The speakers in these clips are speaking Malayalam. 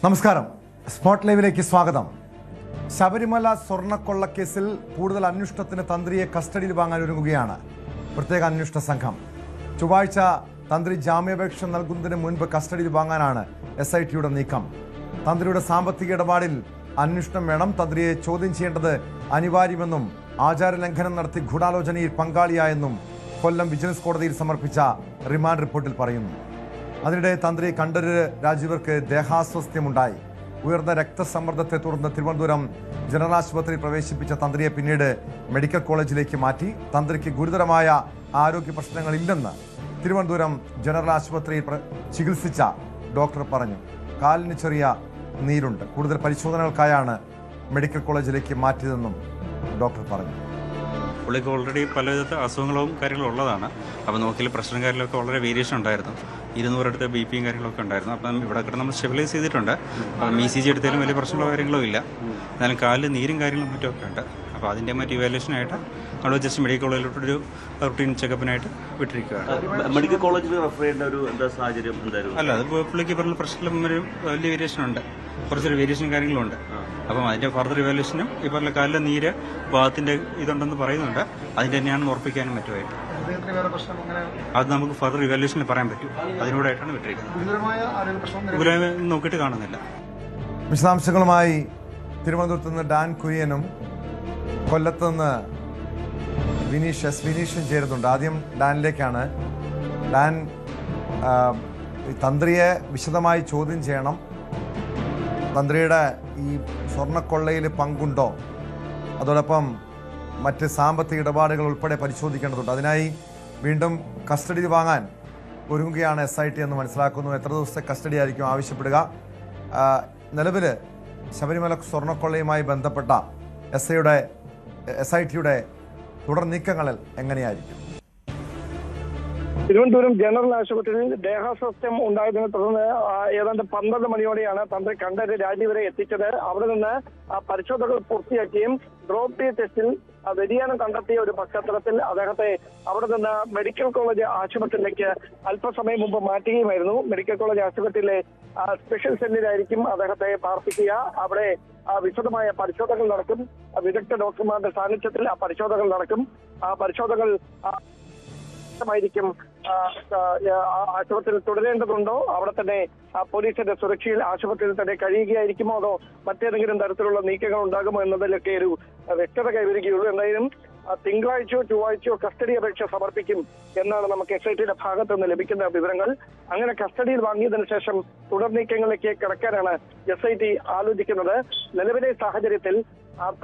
നമസ്കാരം. സ്പോട്ട് ലൈവിലേക്ക് സ്വാഗതം. ശബരിമല സ്വർണ്ണക്കൊള്ളക്കേസിൽ കൂടുതൽ അന്വേഷണത്തിന് തന്ത്രിയെ കസ്റ്റഡിയിൽ വാങ്ങാൻ ഒരുങ്ങുകയാണ് പ്രത്യേക അന്വേഷണ സംഘം. ചൊവ്വാഴ്ച തന്ത്രി ജാമ്യാപേക്ഷ നൽകുന്നതിന് മുൻപ് കസ്റ്റഡിയിൽ വാങ്ങാനാണ് SITയുടെ നീക്കം. തന്ത്രിയുടെ സാമ്പത്തിക ഇടപാടിൽ അന്വേഷണം വേണം. തന്ത്രിയെ ചോദ്യം ചെയ്യേണ്ടത് അനിവാര്യമെന്നും ആചാരലംഘനം നടത്തി ഗൂഢാലോചനയിൽ പങ്കാളിയായെന്നും കൊല്ലം വിജിലൻസ് കോടതിയിൽ സമർപ്പിച്ച റിമാൻഡ് റിപ്പോർട്ടിൽ പറയുന്നു. അതിനിടെ തന്ത്രി കണ്ഠരര് രാജീവർക്ക് ദേഹാസ്വാസ്ഥ്യമുണ്ടായി. ഉയർന്ന രക്തസമ്മർദ്ദത്തെ തുടർന്ന് തിരുവനന്തപുരം ജനറൽ ആശുപത്രിയിൽ പ്രവേശിപ്പിച്ച തന്ത്രിയെ പിന്നീട് മെഡിക്കൽ കോളേജിലേക്ക് മാറ്റി. തന്ത്രിക്ക് ഗുരുതരമായ ആരോഗ്യ പ്രശ്നങ്ങളില്ലെന്ന് തിരുവനന്തപുരം ജനറൽ ആശുപത്രിയിൽ ചികിത്സിച്ച ഡോക്ടർ പറഞ്ഞു. കാലിന് ചെറിയ നീരുണ്ട്. കൂടുതൽ പരിശോധനകൾക്കായാണ് മെഡിക്കൽ കോളേജിലേക്ക് മാറ്റിയതെന്നും ഡോക്ടർ പറഞ്ഞു. പുള്ളിക്ക് ഓൾറെഡി പലവിധ അസുഖങ്ങളും കാര്യങ്ങളും ഉള്ളതാണ്. അപ്പോൾ നോക്കിയാൽ പ്രഷറും കാര്യങ്ങളൊക്കെ വളരെ വേരിയേഷൻ ഉണ്ടായിരുന്നു. 200 അടുത്ത് BP കാര്യങ്ങളൊക്കെ ഉണ്ടായിരുന്നു. അപ്പം ഇവിടെ കിടന്ന് നമ്മൾ സ്റ്റെബിലൈസ് ചെയ്തിട്ടുണ്ട്. അപ്പം ECG എടുത്താലും വലിയ പ്രശ്നങ്ങളോ കാര്യങ്ങളോ ഇല്ല. എന്നാലും കാലിൽ നീരും കാര്യങ്ങളും മറ്റുമൊക്കെ ഉണ്ട്. അപ്പോൾ അതിൻ്റെ മറ്റ് ഇവാലുവേഷനായിട്ട് നമ്മൾ ജസ്റ്റ് മെഡിക്കൽ കോളേജിലോട്ടൊരു റൂട്ടീൻ ചെക്കപ്പിനായിട്ട് വിട്ടിരിക്കുകയാണ്. മെഡിക്കൽ കോളേജിൽ റെഫർ ചെയ്യേണ്ട ഒരു എന്താ സാഹചര്യം എന്തായാലും അല്ല, അത് പുള്ളിക്ക് പറഞ്ഞ പ്രശ്നത്തിലും ഒരു വലിയ വേരിയേഷൻ ഉണ്ട്. കുറച്ചൊരു വേരിയേഷൻ കാര്യങ്ങളുണ്ട്. അപ്പം അതിൻ്റെ ഫർദർ ഇവാലുവേഷനും ഈ പറഞ്ഞ കാലിലെ നീര് ഭാഗത്തിൻ്റെ ഇതുണ്ടെന്ന് പറയുന്നുണ്ട്. അതിൻ്റെ തന്നെയാണെന്ന് ഉറപ്പിക്കാനും പറ്റുമായിട്ട് അത് നമുക്ക് ഫർദർ ഇവാലുവേഷനിൽ പറയാൻ പറ്റും. അതിനോടായിട്ടാണ് വിട്ടിരിക്കുന്നത്. ഗുരുതരമായ നോക്കിയിട്ട് കാണുന്നില്ല. വിശദാംശങ്ങളുമായി തിരുവനന്തപുരത്ത് നിന്ന് ഡാൻ കുര്യനും കൊല്ലത്ത് നിന്ന് വിനീഷും ചേരുന്നുണ്ട്. ആദ്യം ഡാനിലേക്കാണ്. ഡാൻ, തന്ത്രിയെ വിശദമായി ചോദ്യം ചെയ്യണം. തന്ത്രിയുടെ ഈ സ്വർണ്ണക്കൊള്ളയിൽ പങ്കുണ്ടോ, അതോടൊപ്പം മറ്റ് സാമ്പത്തിക ഇടപാടുകൾ ഉൾപ്പെടെ പരിശോധിക്കേണ്ടതുണ്ട്. അതിനായി വീണ്ടും കസ്റ്റഡി വാങ്ങാൻ ഒരുങ്ങുകയാണ് SIT എന്ന് മനസ്സിലാക്കുന്നു. എത്ര ദിവസത്തെ കസ്റ്റഡി ആയിരിക്കും ആവശ്യപ്പെടുക? നിലവിൽ ശബരിമല സ്വർണ്ണക്കൊള്ളയുമായി ബന്ധപ്പെട്ട SITയുടെ തുടർ നീക്കങ്ങളിൽ എങ്ങനെയായിരിക്കും? തിരുവനന്തപുരം ജനറൽ ആശുപത്രിയിൽ ദേഹാസ്വാസ്ഥ്യം ഉണ്ടായതിനെ തുടർന്ന് ഏതാണ്ട് 12 മണിയോടെയാണ് തന്ത്രി കണ്ഠരര് രാജീവരെ എത്തിച്ചത്. അവിടെ നിന്ന് പരിശോധനകൾ പൂർത്തിയാക്കിയും ഡ്രോപ്പ് ഡി ടെസ്റ്റിൽ വ്യതിയാനം കണ്ടെത്തിയ ഒരു പശ്ചാത്തലത്തിൽ അദ്ദേഹത്തെ അവിടെ നിന്ന് മെഡിക്കൽ കോളേജ് ആശുപത്രിയിലേക്ക് അല്പസമയം മുമ്പ് മാറ്റുകയുമായിരുന്നു. മെഡിക്കൽ കോളേജ് ആശുപത്രിയിലെ സ്പെഷ്യൽ സെല്ലിലായിരിക്കും അദ്ദേഹത്തെ പാർപ്പിക്കുക. അവിടെ വിശദമായ പരിശോധനകൾ നടക്കും. വിദഗ്ധ ഡോക്ടർമാരുടെ സാന്നിധ്യത്തിൽ ആ പരിശോധനകൾ നടക്കും. ആ പരിശോധനകൾ ായിരിക്കും ആശുപത്രിയിൽ തുടരേണ്ടതുണ്ടോ, അവിടെ തന്നെ പോലീസിന്റെ സുരക്ഷയിൽ ആശുപത്രിയിൽ തന്നെ കഴിയുകയായിരിക്കുമോ, അതോ മറ്റേതെങ്കിലും തരത്തിലുള്ള നീക്കങ്ങൾ ഉണ്ടാകുമോ എന്നതിലൊക്കെ ഒരു വ്യക്തത കൈവരികയുള്ളൂ. എന്തായാലും തിങ്കളാഴ്ചയോ ചൊവ്വാഴ്ചയോ കസ്റ്റഡി അപേക്ഷ സമർപ്പിക്കും എന്നാണ് നമുക്ക് SITയുടെ ഭാഗത്തു നിന്ന് ലഭിക്കുന്ന വിവരങ്ങൾ. അങ്ങനെ കസ്റ്റഡിയിൽ വാങ്ങിയതിനു ശേഷം തുടർ നീക്കങ്ങളിലേക്ക് കിടക്കാനാണ് SIT ആലോചിക്കുന്നത്. നിലവിലെ സാഹചര്യത്തിൽ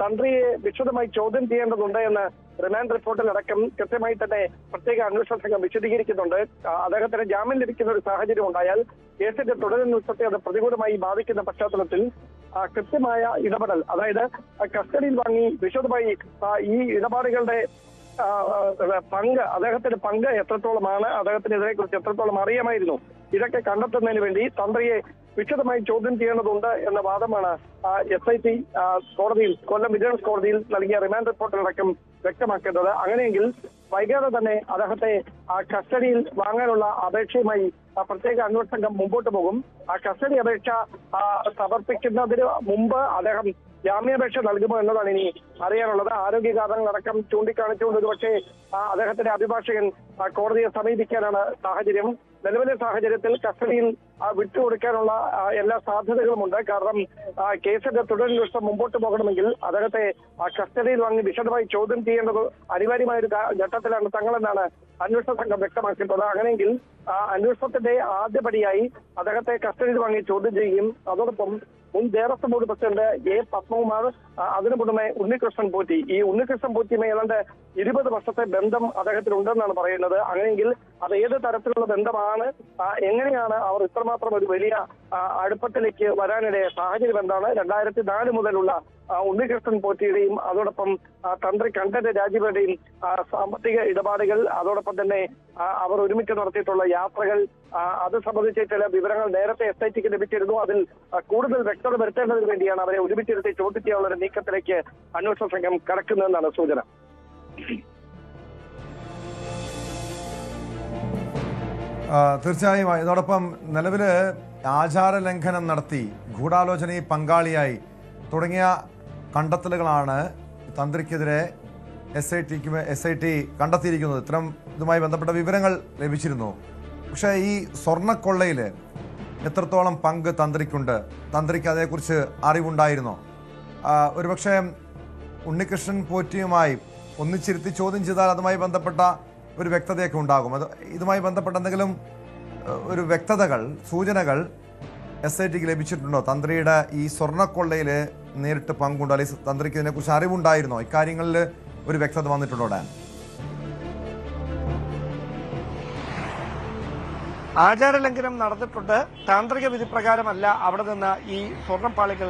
തന്ത്രിയെ വിശദമായി ചോദ്യം ചെയ്യേണ്ടതുണ്ട് എന്ന് റിമാൻഡ് റിപ്പോർട്ടിലടക്കം കൃത്യമായി തന്നെ പ്രത്യേക അന്വേഷണ സംഘം വിശദീകരിക്കുന്നുണ്ട്. അദ്ദേഹത്തിന് ജാമ്യം ലഭിക്കുന്ന ഒരു സാഹചര്യം ഉണ്ടായാൽ കേസിന്റെ തുടരന്വേഷണത്തെ അത് പ്രതികൂലമായി ബാധിക്കുന്ന പശ്ചാത്തലത്തിൽ കൃത്യമായ ഇടപെടൽ, അതായത് കസ്റ്റഡിയിൽ വാങ്ങി വിശദമായി ഈ ഇടപാടുകളുടെ പങ്ക്, അദ്ദേഹത്തിന്റെ പങ്ക് എത്രത്തോളമാണ്, അദ്ദേഹത്തിന് ഇതിനെക്കുറിച്ച് എത്രത്തോളം അറിയാമായിരുന്നു, ഇതൊക്കെ കണ്ടെത്തുന്നതിന് വേണ്ടി തന്ത്രിയെ വിശദമായി ചോദ്യം ചെയ്യേണ്ടതുണ്ട് എന്ന വാദമാണ് SIT കോടതിയിൽ, കൊല്ലം വിജിലൻസ് കോടതിയിൽ നൽകിയ റിമാൻഡ് റിപ്പോർട്ടിലടക്കം വ്യക്തമാക്കേണ്ടത്. അങ്ങനെയെങ്കിൽ വൈകാതെ തന്നെ അദ്ദേഹത്തെ കസ്റ്റഡിയിൽ വാങ്ങാനുള്ള അപേക്ഷയുമായി പ്രത്യേക അന്വേഷണ സംഘം മുമ്പോട്ട് പോകും. ആ കസ്റ്റഡി അപേക്ഷ സമർപ്പിക്കുന്നതിന് മുമ്പ് അദ്ദേഹം ജാമ്യാപേക്ഷ നൽകുമോ എന്നതാണ് ഇനി അറിയാനുള്ളത്. ആരോഗ്യ കാരണങ്ങളടക്കം ചൂണ്ടിക്കാണിച്ചുകൊണ്ട് ഒരുപക്ഷെ അദ്ദേഹത്തിന്റെ അഭിഭാഷകൻ കോടതിയെ സമീപിക്കാനാണ് സാഹചര്യം. നിലവിലെ സാഹചര്യത്തിൽ കസ്റ്റഡിയിൽ വിട്ടുകൊടുക്കാനുള്ള എല്ലാ സാധ്യതകളുമുണ്ട്. കാരണം കേസിന്റെ തുടരന്വേഷണം മുമ്പോട്ട് പോകണമെങ്കിൽ അദ്ദേഹത്തെ കസ്റ്റഡിയിൽ വാങ്ങി വിശദമായി ചോദ്യം ചെയ്യേണ്ടത് അനിവാര്യമായ ഒരു ഘട്ടത്തിലാണ് തങ്ങളെന്നാണ് അന്വേഷണ സംഘം വ്യക്തമാക്കുന്നത്. അങ്ങനെയെങ്കിൽ അന്വേഷണത്തിന്റെ ആദ്യപടിയായി അദ്ദേഹത്തെ കസ്റ്റഡിയിൽ വാങ്ങി ചോദ്യം ചെയ്യുകയും അതോടൊപ്പം മുൻ Devaswom board president A. Padmakumar, അതിനു പുറമെ ഉണ്ണികൃഷ്ണൻ പോറ്റി, ഈ ഉണ്ണികൃഷ്ണൻ പോറ്റിയുമായി ഏതാണ്ട് 20 വർഷത്തെ ബന്ധം അദ്ദേഹത്തിനുണ്ടെന്നാണ് പറയുന്നത്. അങ്ങനെയെങ്കിൽ അത് ഏത് തരത്തിലുള്ള ബന്ധമാണ്, എങ്ങനെയാണ് അവർ ഇത്രമാത്രം ഒരു വലിയ അടുപ്പത്തിലേക്ക് വരാനിടയ സാഹചര്യം എന്താണ്, 2004 മുതലുള്ള ഉണ്ണികൃഷ്ണൻ പോറ്റിയുടെയും അതോടൊപ്പം തന്ത്രി കണ്ഠരര് രാജീവരുടെയും സാമ്പത്തിക ഇടപാടുകൾ, അതോടൊപ്പം തന്നെ അവർ ഒരുമിച്ച് നടത്തിയിട്ടുള്ള യാത്രകൾ, അത് സംബന്ധിച്ച ചില വിവരങ്ങൾ നേരത്തെ SITക്ക് ലഭിച്ചിരുന്നു. അതിൽ കൂടുതൽ വ്യക്തത വരുത്തേണ്ടതിന് വേണ്ടിയാണ് അവരെ ഒരുമിച്ചിരുത്തി ചോദ്യം ചെയ്യാനുള്ള ഒരു നീക്കത്തിലേക്ക് അന്വേഷണ സംഘം കടക്കുന്നതെന്നാണ് സൂചന. തീർച്ചയായും ഇതോടൊപ്പം നിലവിൽ ആചാര ലംഘനം നടത്തി ഗൂഢാലോചനയിൽ പങ്കാളിയായി തുടങ്ങിയ കണ്ടെത്തലുകളാണ് തന്ത്രിക്കെതിരെ SIT കണ്ടെത്തിയിരിക്കുന്നത്. ഇതുമായി ബന്ധപ്പെട്ട വിവരങ്ങൾ ലഭിച്ചിരുന്നു. പക്ഷേ ഈ സ്വർണ്ണക്കൊള്ളയിൽ എത്രത്തോളം പങ്ക് തന്ത്രിക്കുണ്ട്, തന്ത്രിക്ക് അതേക്കുറിച്ച് അറിവുണ്ടായിരുന്നോ? ഒരുപക്ഷെ ഉണ്ണികൃഷ്ണൻ പോറ്റിയുമായി ഒന്നിച്ചിരുത്തി ചോദ്യം ചെയ്താൽ അതുമായി ബന്ധപ്പെട്ട ഒരു വ്യക്തതയൊക്കെ ഉണ്ടാകും. ഇതുമായി ബന്ധപ്പെട്ട എന്തെങ്കിലും ഒരു വ്യക്തതകൾ, സൂചനകൾ SITക്ക് ലഭിച്ചിട്ടുണ്ടോ? തന്ത്രിയുടെ ഈ സ്വർണ്ണക്കൊള്ളയിൽ നേരിട്ട് പങ്കുണ്ടോ, അല്ലെങ്കിൽ തന്ത്രിക്ക് ഇതിനെക്കുറിച്ച് അറിവുണ്ടായിരുന്നോ? ഇക്കാര്യങ്ങളിൽ ഒരു വ്യക്തത വന്നിട്ടുണ്ടോ ഡാൻ? ആചാരലംഘനം നടന്നിട്ടുണ്ട്. താന്ത്രിക വിധി പ്രകാരമല്ല അവിടെ നിന്ന് ഈ സ്വർണ്ണപ്പാളികൾ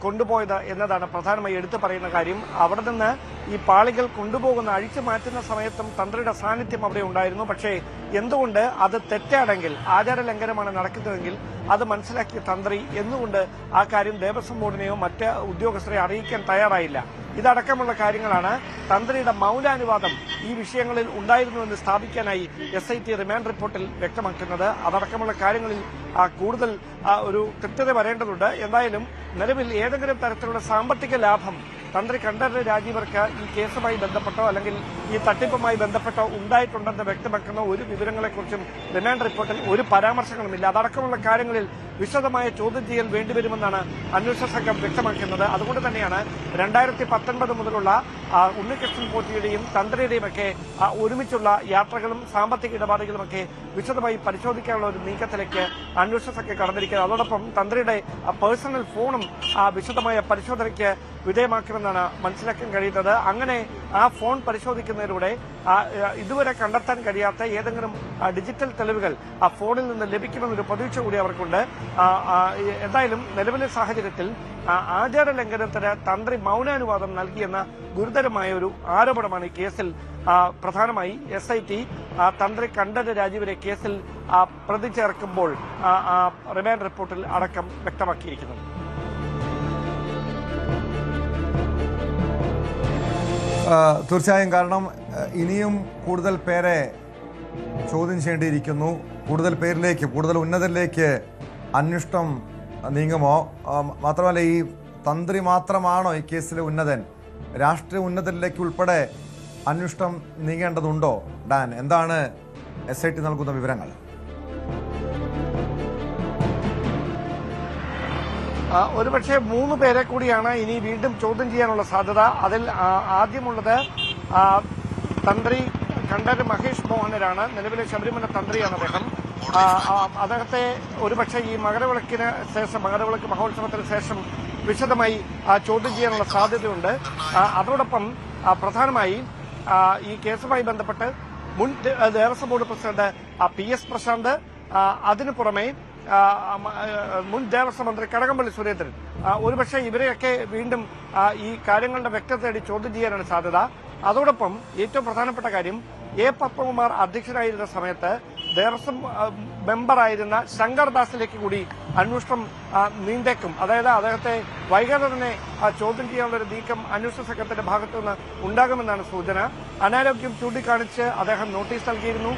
കൊണ്ടുപോയത് എന്നതാണ് പ്രധാനമായി എടുത്തു പറയുന്ന കാര്യം. അവിടെ നിന്ന് ഈ പാളികൾ കൊണ്ടുപോകുന്ന, അഴിച്ചു മാറ്റുന്ന സമയത്തും തന്ത്രിയുടെ സാന്നിധ്യം അവിടെ ഉണ്ടായിരുന്നു. പക്ഷേ എന്തുകൊണ്ട് അത് തെറ്റാണെങ്കിൽ, ആചാരലംഘനമാണ് നടക്കുന്നതെങ്കിൽ അത് മനസ്സിലാക്കിയ തന്ത്രി എന്തുകൊണ്ട് ആ കാര്യം ദേവസ്വം ബോർഡിനെയോ മറ്റ് ഉദ്യോഗസ്ഥരെ അറിയിക്കാൻ തയ്യാറായില്ല? ഇതടക്കമുള്ള കാര്യങ്ങളാണ് തന്ത്രിയുടെ മൗനാനുവാദം ഈ വിഷയങ്ങളിൽ ഉണ്ടായിരുന്നുവെന്ന് സ്ഥാപിക്കാനായി SIT റിമാൻഡ് റിപ്പോർട്ടിൽ വ്യക്തമാക്കുന്നത്. അതടക്കമുള്ള കാര്യങ്ങളിൽ കൂടുതൽ ഒരു കൃത്യത വരേണ്ടതുണ്ട്. എന്തായാലും നിലവിൽ ഏതെങ്കിലും തരത്തിലുള്ള സാമ്പത്തിക ലാഭം തന്ത്രി കണ്ഠരര് രാജീവർക്ക് ഈ കേസുമായി ബന്ധപ്പെട്ടോ അല്ലെങ്കിൽ ഈ തട്ടിപ്പുമായി ബന്ധപ്പെട്ടോ ഉണ്ടായിട്ടുണ്ടെന്ന് വ്യക്തമാക്കുന്ന ഒരു വിവരങ്ങളെക്കുറിച്ചും റിമാൻഡ് റിപ്പോർട്ടിൽ ഒരു പരാമർശങ്ങളുമില്ല. അതടക്കമുള്ള കാര്യങ്ങളിൽ വിശദമായ ചോദ്യം ചെയ്യൽ വേണ്ടിവരുമെന്നാണ് അന്വേഷണ സംഘം വ്യക്തമാക്കുന്നത്. അതുകൊണ്ട് തന്നെയാണ് 2019 മുതലുള്ള ഉണ്ണികൃഷ്ണൻ പോറ്റിയുടെയും തന്ത്രിയുടെയും ഒക്കെ ഒരുമിച്ചുള്ള യാത്രകളും സാമ്പത്തിക ഇടപാടുകളുമൊക്കെ വിശദമായി പരിശോധിക്കാനുള്ള ഒരു നീക്കത്തിലേക്ക് അന്വേഷണ സംഘം കടന്നിരിക്കുന്നത്. അതോടൊപ്പം തന്ത്രിയുടെ പേഴ്സണൽ ഫോണും വിശദമായ പരിശോധനയ്ക്ക് വിധേയമാക്കുമെന്നാണ് മനസ്സിലാക്കാൻ കഴിയുന്നത്. അങ്ങനെ ആ ഫോൺ പരിശോധിക്കുന്നതിലൂടെ ഇതുവരെ കണ്ടെത്താൻ കഴിയാത്ത ഏതെങ്കിലും ഡിജിറ്റൽ തെളിവുകൾ ആ ഫോണിൽ നിന്ന് ലഭിക്കുമെന്നൊരു പ്രതീക്ഷ കൂടി അവർക്കുണ്ട്. എന്തായാലും നിലവിലെ സാഹചര്യത്തിൽ ആചാര ലംഘനത്തിന് തന്ത്രി മൗനാനുവാദം നൽകിയെന്ന ഗുരുതരമായ ഒരു ആരോപണമാണ് ഈ കേസിൽ പ്രധാനമായി SIT തന്ത്രി കണ്ഠരര് രാജീവരെ കേസിൽ പ്രതി ചേർക്കുമ്പോൾ റിമാൻഡ് റിപ്പോർട്ടിൽ അടക്കം വ്യക്തമാക്കിയിരിക്കുന്നത്. തീർച്ചയായും, കാരണം ഇനിയും കൂടുതൽ പേരെ ചോദ്യം ചെയ്യേണ്ടിയിരിക്കുന്നു. കൂടുതൽ പേരിലേക്ക്, കൂടുതൽ ഉന്നതരിലേക്ക് അന്വേഷണം നീങ്ങുമോ? മാത്രമല്ല, ഈ തന്ത്രി മാത്രമാണോ ഈ കേസിലെ ഉന്നതൻ? രാഷ്ട്രീയ ഉന്നതരിലേക്ക് ഉൾപ്പെടെ അന്വേഷണം നീങ്ങേണ്ടതുണ്ടോ? ഡാൻ, എന്താണ് SIT നൽകുന്ന വിവരങ്ങൾ? ഒരുപക്ഷെ 3 പേരെ കൂടിയാണ് ഇനി വീണ്ടും ചോദ്യം ചെയ്യാനുള്ള സാധ്യത. അതിൽ ആദ്യമുള്ളത് തന്ത്രി കണ്ഠരര് മഹേഷ് മോഹനരാണ്. നിലവിലെ ശബരിമല തന്ത്രിയാണ് അദ്ദേഹം. അദ്ദേഹത്തെ ഒരുപക്ഷെ ഈ മകരവിളക്കിന് ശേഷം, മകരവിളക്ക് മഹോത്സവത്തിന് ശേഷം വിശദമായി ചോദ്യം ചെയ്യാനുള്ള സാധ്യതയുണ്ട്. അതോടൊപ്പം പ്രധാനമായി ഈ കേസുമായി ബന്ധപ്പെട്ട് മുൻ Devaswom board president PS Prashanth, അതിനു പുറമെ മുൻ ദേവസ്വം മന്ത്രി കടകംപള്ളി സുരേന്ദ്രൻ, ഒരുപക്ഷെ ഇവരെയൊക്കെ വീണ്ടും ഈ കാര്യങ്ങളുടെ വ്യക്തത തേടി ചോദ്യം ചെയ്യാനാണ് സാധ്യത. അതോടൊപ്പം ഏറ്റവും പ്രധാനപ്പെട്ട കാര്യം, A. പത്മകുമാർ അധ്യക്ഷനായിരുന്ന സമയത്ത് ദേവസ്വം മെമ്പറായിരുന്ന ശങ്കർദാസിലേക്ക് കൂടി അന്വേഷണം നീണ്ടേക്കും. അതായത് അദ്ദേഹത്തെ വൈകാതെ തന്നെ ചോദ്യം ചെയ്യാനുള്ള ഒരു നീക്കം അന്വേഷണ സംഘത്തിന്റെ ഭാഗത്തുനിന്ന് ഉണ്ടാകുമെന്നാണ് സൂചന. അനാരോഗ്യം ചൂണ്ടിക്കാണിച്ച് അദ്ദേഹം നോട്ടീസ് നൽകിയിരുന്നു.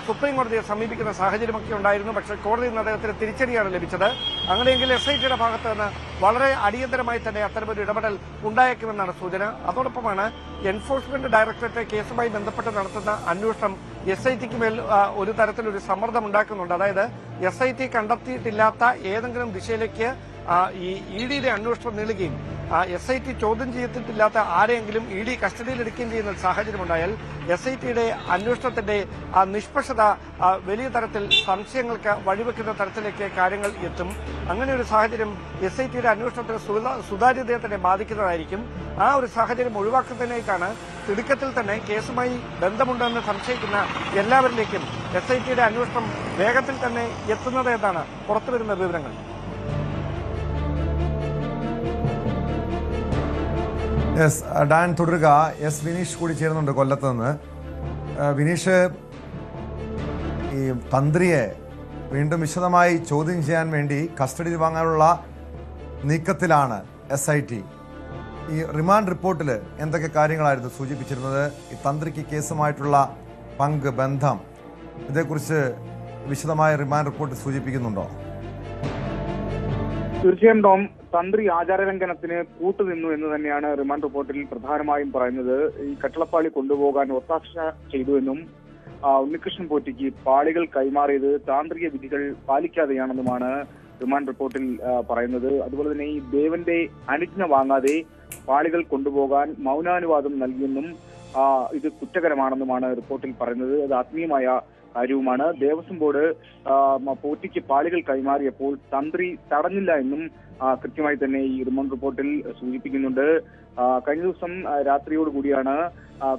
സുപ്രീം കോടതിയെ സമീപിക്കുന്ന സാഹചര്യമൊക്കെ ഉണ്ടായിരുന്നു. പക്ഷേ കോടതിയിൽ നിന്ന് അദ്ദേഹത്തിന് തിരിച്ചടിയാണ് ലഭിച്ചത്. അങ്ങനെയെങ്കിൽ SITയുടെ ഭാഗത്ത് നിന്ന് വളരെ അടിയന്തരമായി തന്നെ അത്തരമൊരു ഇടപെടൽ ഉണ്ടായേക്കുമെന്നാണ് സൂചന. അതോടൊപ്പമാണ് എൻഫോഴ്സ്മെന്റ് ഡയറക്ടറേറ്റ് കേസുമായി ബന്ധപ്പെട്ട് നടത്തുന്ന അന്വേഷണം SITക്ക് മേൽ ഒരു തരത്തിലൊരു സമ്മർദ്ദം ഉണ്ടാക്കുന്നുണ്ട്. അതായത് SIT കണ്ടെത്തിയിട്ടില്ലാത്ത ഏതെങ്കിലും ദിശയിലേക്ക് ഈ EDയുടെ അന്വേഷണം നീളുകയും SIT ചോദ്യം ചെയ്തിട്ടില്ലാത്ത ആരെയെങ്കിലും ED കസ്റ്റഡിയിലെടുക്കുകയും ചെയ്യുന്ന സാഹചര്യമുണ്ടായാൽ SITയുടെ അന്വേഷണത്തിന്റെ നിഷ്പക്ഷത വലിയ തരത്തിൽ സംശയങ്ങൾക്ക് വഴിവെക്കുന്ന തരത്തിലേക്ക് കാര്യങ്ങൾ എത്തും. അങ്ങനെ ഒരു സാഹചര്യം SITയുടെ അന്വേഷണത്തിന് സുതാര്യതയെ തന്നെ ബാധിക്കുന്നതായിരിക്കും. ആ ഒരു സാഹചര്യം ഒഴിവാക്കുന്നതിനേക്കാണ് തിടുക്കത്തിൽ തന്നെ കേസുമായി ബന്ധമുണ്ടെന്ന് സംശയിക്കുന്ന എല്ലാവരിലേക്കും SITയുടെ അന്വേഷണം വേഗത്തിൽ തന്നെ എത്തുന്നത് എന്നാണ് പുറത്തുവരുന്ന വിവരങ്ങൾ. ഡാൻ തുടരുക. വിനീഷ് കൂടി ചേരുന്നുണ്ട് കൊല്ലത്ത് നിന്ന്. വിനീഷ്, ഈ തന്ത്രിയെ വീണ്ടും വിശദമായി ചോദ്യം ചെയ്യാൻ വേണ്ടി കസ്റ്റഡിയിൽ വാങ്ങാനുള്ള നീക്കത്തിലാണ് SIT. ഈ റിമാൻഡ് റിപ്പോർട്ടിൽ എന്തൊക്കെ കാര്യങ്ങളായിരുന്നു സൂചിപ്പിച്ചിരുന്നത്? ഈ തന്ത്രിക്ക് കേസുമായിട്ടുള്ള പങ്ക്, ബന്ധം, ഇതേക്കുറിച്ച് വിശദമായ റിമാൻഡ് റിപ്പോർട്ട് സൂചിപ്പിക്കുന്നുണ്ടോ? തീർച്ചയായും ടോം, തന്ത്രി ആചാരലംഘനത്തിന് കൂട്ടുനിന്നു എന്ന് തന്നെയാണ് റിമാൻഡ് റിപ്പോർട്ടിൽ പ്രധാനമായും പറയുന്നത്. ഈ കട്ടളപ്പാളി കൊണ്ടുപോകാൻ ഒത്താശ ചെയ്തു എന്നും ഉണ്ണികൃഷ്ണൻ പോറ്റിക്ക് പാളികൾ കൈമാറിയത് താന്ത്രിക വിധികൾ പാലിക്കാതെയാണെന്നുമാണ് റിമാൻഡ് റിപ്പോർട്ടിൽ പറയുന്നത്. അതുപോലെ തന്നെ ഈ ദേവന്റെ അനുജ്ഞ വാങ്ങാതെ പാളികൾ കൊണ്ടുപോകാൻ മൗനാനുവാദം നൽകിയെന്നും ഇത് കുറ്റകരമാണെന്നുമാണ് റിപ്പോർട്ടിൽ പറയുന്നത്. അത് ആത്മീയമായ കാര്യവുമാണ്. ദേവസ്വം ബോർഡ് പോറ്റിക്ക് പാളികൾ കൈമാറിയപ്പോൾ തന്ത്രി തടഞ്ഞില്ല എന്നും കൃത്യമായി തന്നെ ഈ റിമാൻഡ് റിപ്പോർട്ടിൽ സൂചിപ്പിക്കുന്നുണ്ട്. കഴിഞ്ഞ ദിവസം രാത്രിയോടുകൂടിയാണ്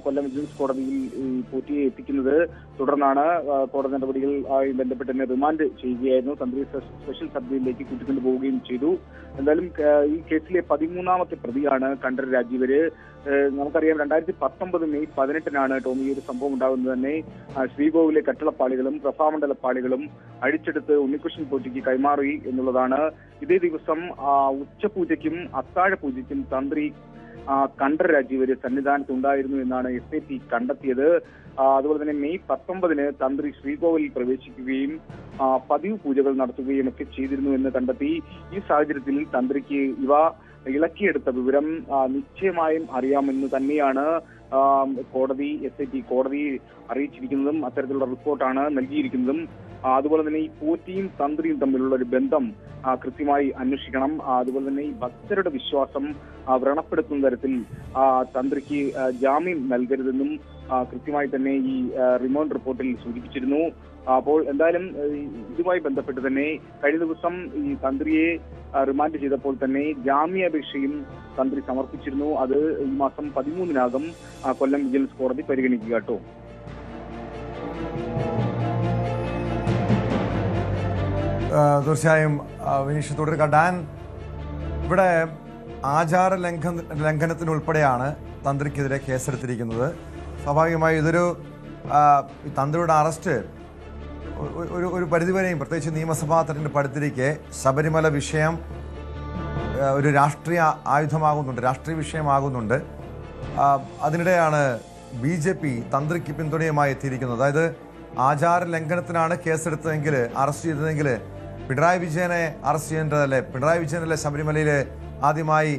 കൊല്ലം വിജിലൻസ് കോടതിയിൽ ഈ പോറ്റിയെ എത്തിക്കുന്നത്. തുടർന്നാണ് കോടതി നടപടികളുമായി ബന്ധപ്പെട്ട് തന്നെ റിമാൻഡ് ചെയ്യുകയായിരുന്നു. തന്ത്രി സ്പെഷ്യൽ സബ് ജയിലിലേക്ക് കൂട്ടിക്കൊണ്ടുപോവുകയും ചെയ്തു. എന്തായാലും ഈ കേസിലെ 13ാമത്തെ പ്രതിയാണ് കണ്ഠരര് രാജീവര്. നമുക്കറിയാം 2019 മെയ് 18-നാണ് ടോം ഈ ഒരു സംഭവം ഉണ്ടാകുന്നത് തന്നെ. ശ്രീകോവിലെ കട്ടളപ്പാളികളും പ്രഭാമണ്ഡല പാളികളും അഴിച്ചെടുത്ത് ഉണ്ണികൃഷ്ണൻ പോറ്റിക്ക് കൈമാറി എന്നുള്ളതാണ്. ഇതേ ദിവസം ഉച്ചപൂജയ്ക്കും അത്താഴ പൂജയ്ക്കും തന്ത്രി കണ്ഠരര് രാജീവര് സന്നിധാനത്തുണ്ടായിരുന്നു എന്നാണ് SIT കണ്ടെത്തിയത്. അതുപോലെ തന്നെ മെയ് 19-ന് തന്ത്രി ശ്രീകോവിലിൽ പ്രവേശിക്കുകയും പതിവ് പൂജകൾ നടത്തുകയും ഒക്കെ ചെയ്തിരുന്നു എന്ന് കണ്ടെത്തി. ഈ സാഹചര്യത്തിൽ തന്ത്രിക്ക് ഇവ ഇളക്കിയെടുത്ത വിവരം നിശ്ചയമായും അറിയാമെന്ന് തന്നെയാണ് കോടതി SIT കോടതിയെ അറിയിച്ചിരിക്കുന്നതും അത്തരത്തിലുള്ള റിപ്പോർട്ടാണ് നൽകിയിരിക്കുന്നതും. അതുപോലെ തന്നെ ഈ പോറ്റിയും തന്ത്രിയും തമ്മിലുള്ള ഒരു ബന്ധം കൃത്യമായി അന്വേഷിക്കണം. അതുപോലെ തന്നെ ഈ ഭക്തരുടെ വിശ്വാസം വ്രണപ്പെടുത്തുന്ന തരത്തിൽ തന്ത്രിക്ക് ജാമ്യം നൽകരുതെന്നും കൃത്യമായി തന്നെ ഈ റിമാൻഡ് റിപ്പോർട്ടിൽ സൂചിപ്പിച്ചിരുന്നു. അപ്പോൾ എന്തായാലും ഇതുമായി ബന്ധപ്പെട്ട് തന്നെ കഴിഞ്ഞ ദിവസം ഈ തന്ത്രിയെ റിമാൻഡ് ചെയ്തപ്പോൾ തന്നെ ജാമ്യാപേക്ഷയും തന്ത്രി സമർപ്പിച്ചിരുന്നു. അത് ഈ മാസം 13-നാകും കൊല്ലം വിജിലൻസ് കോടതി പരിഗണിക്കുക കേട്ടോ. തീർച്ചയായും വിനീഷ് തുടരുക. ഡാൻ, ഇവിടെ ആചാര ലംഘനത്തിനുൾപ്പെടെയാണ് തന്ത്രിക്കെതിരെ കേസെടുത്തിരിക്കുന്നത്. സ്വാഭാവികമായി ഇതൊരു തന്ത്രിയുടെ അറസ്റ്റ് ഒരു പരിധിവരെയും പ്രത്യേകിച്ച് നിയമസഭാ തെരഞ്ഞെടുപ്പ് അടുത്തിരിക്കെ ശബരിമല വിഷയം ഒരു രാഷ്ട്രീയ ആയുധമാകുന്നുണ്ട്, രാഷ്ട്രീയ വിഷയമാകുന്നുണ്ട്. അതിനിടെയാണ് BJP തന്ത്രിക്ക് പിന്തുണയുമായി എത്തിയിരിക്കുന്നത്. അതായത് ആചാര ലംഘനത്തിനാണ് കേസെടുത്തതെങ്കിൽ, അറസ്റ്റ് ചെയ്തതെങ്കിൽ പിണറായി വിജയനെ അറസ്റ്റ് ചെയ്യേണ്ടതല്ലേ? പിണറായി വിജയനല്ലേ ശബരിമലയിൽ ആദ്യമായി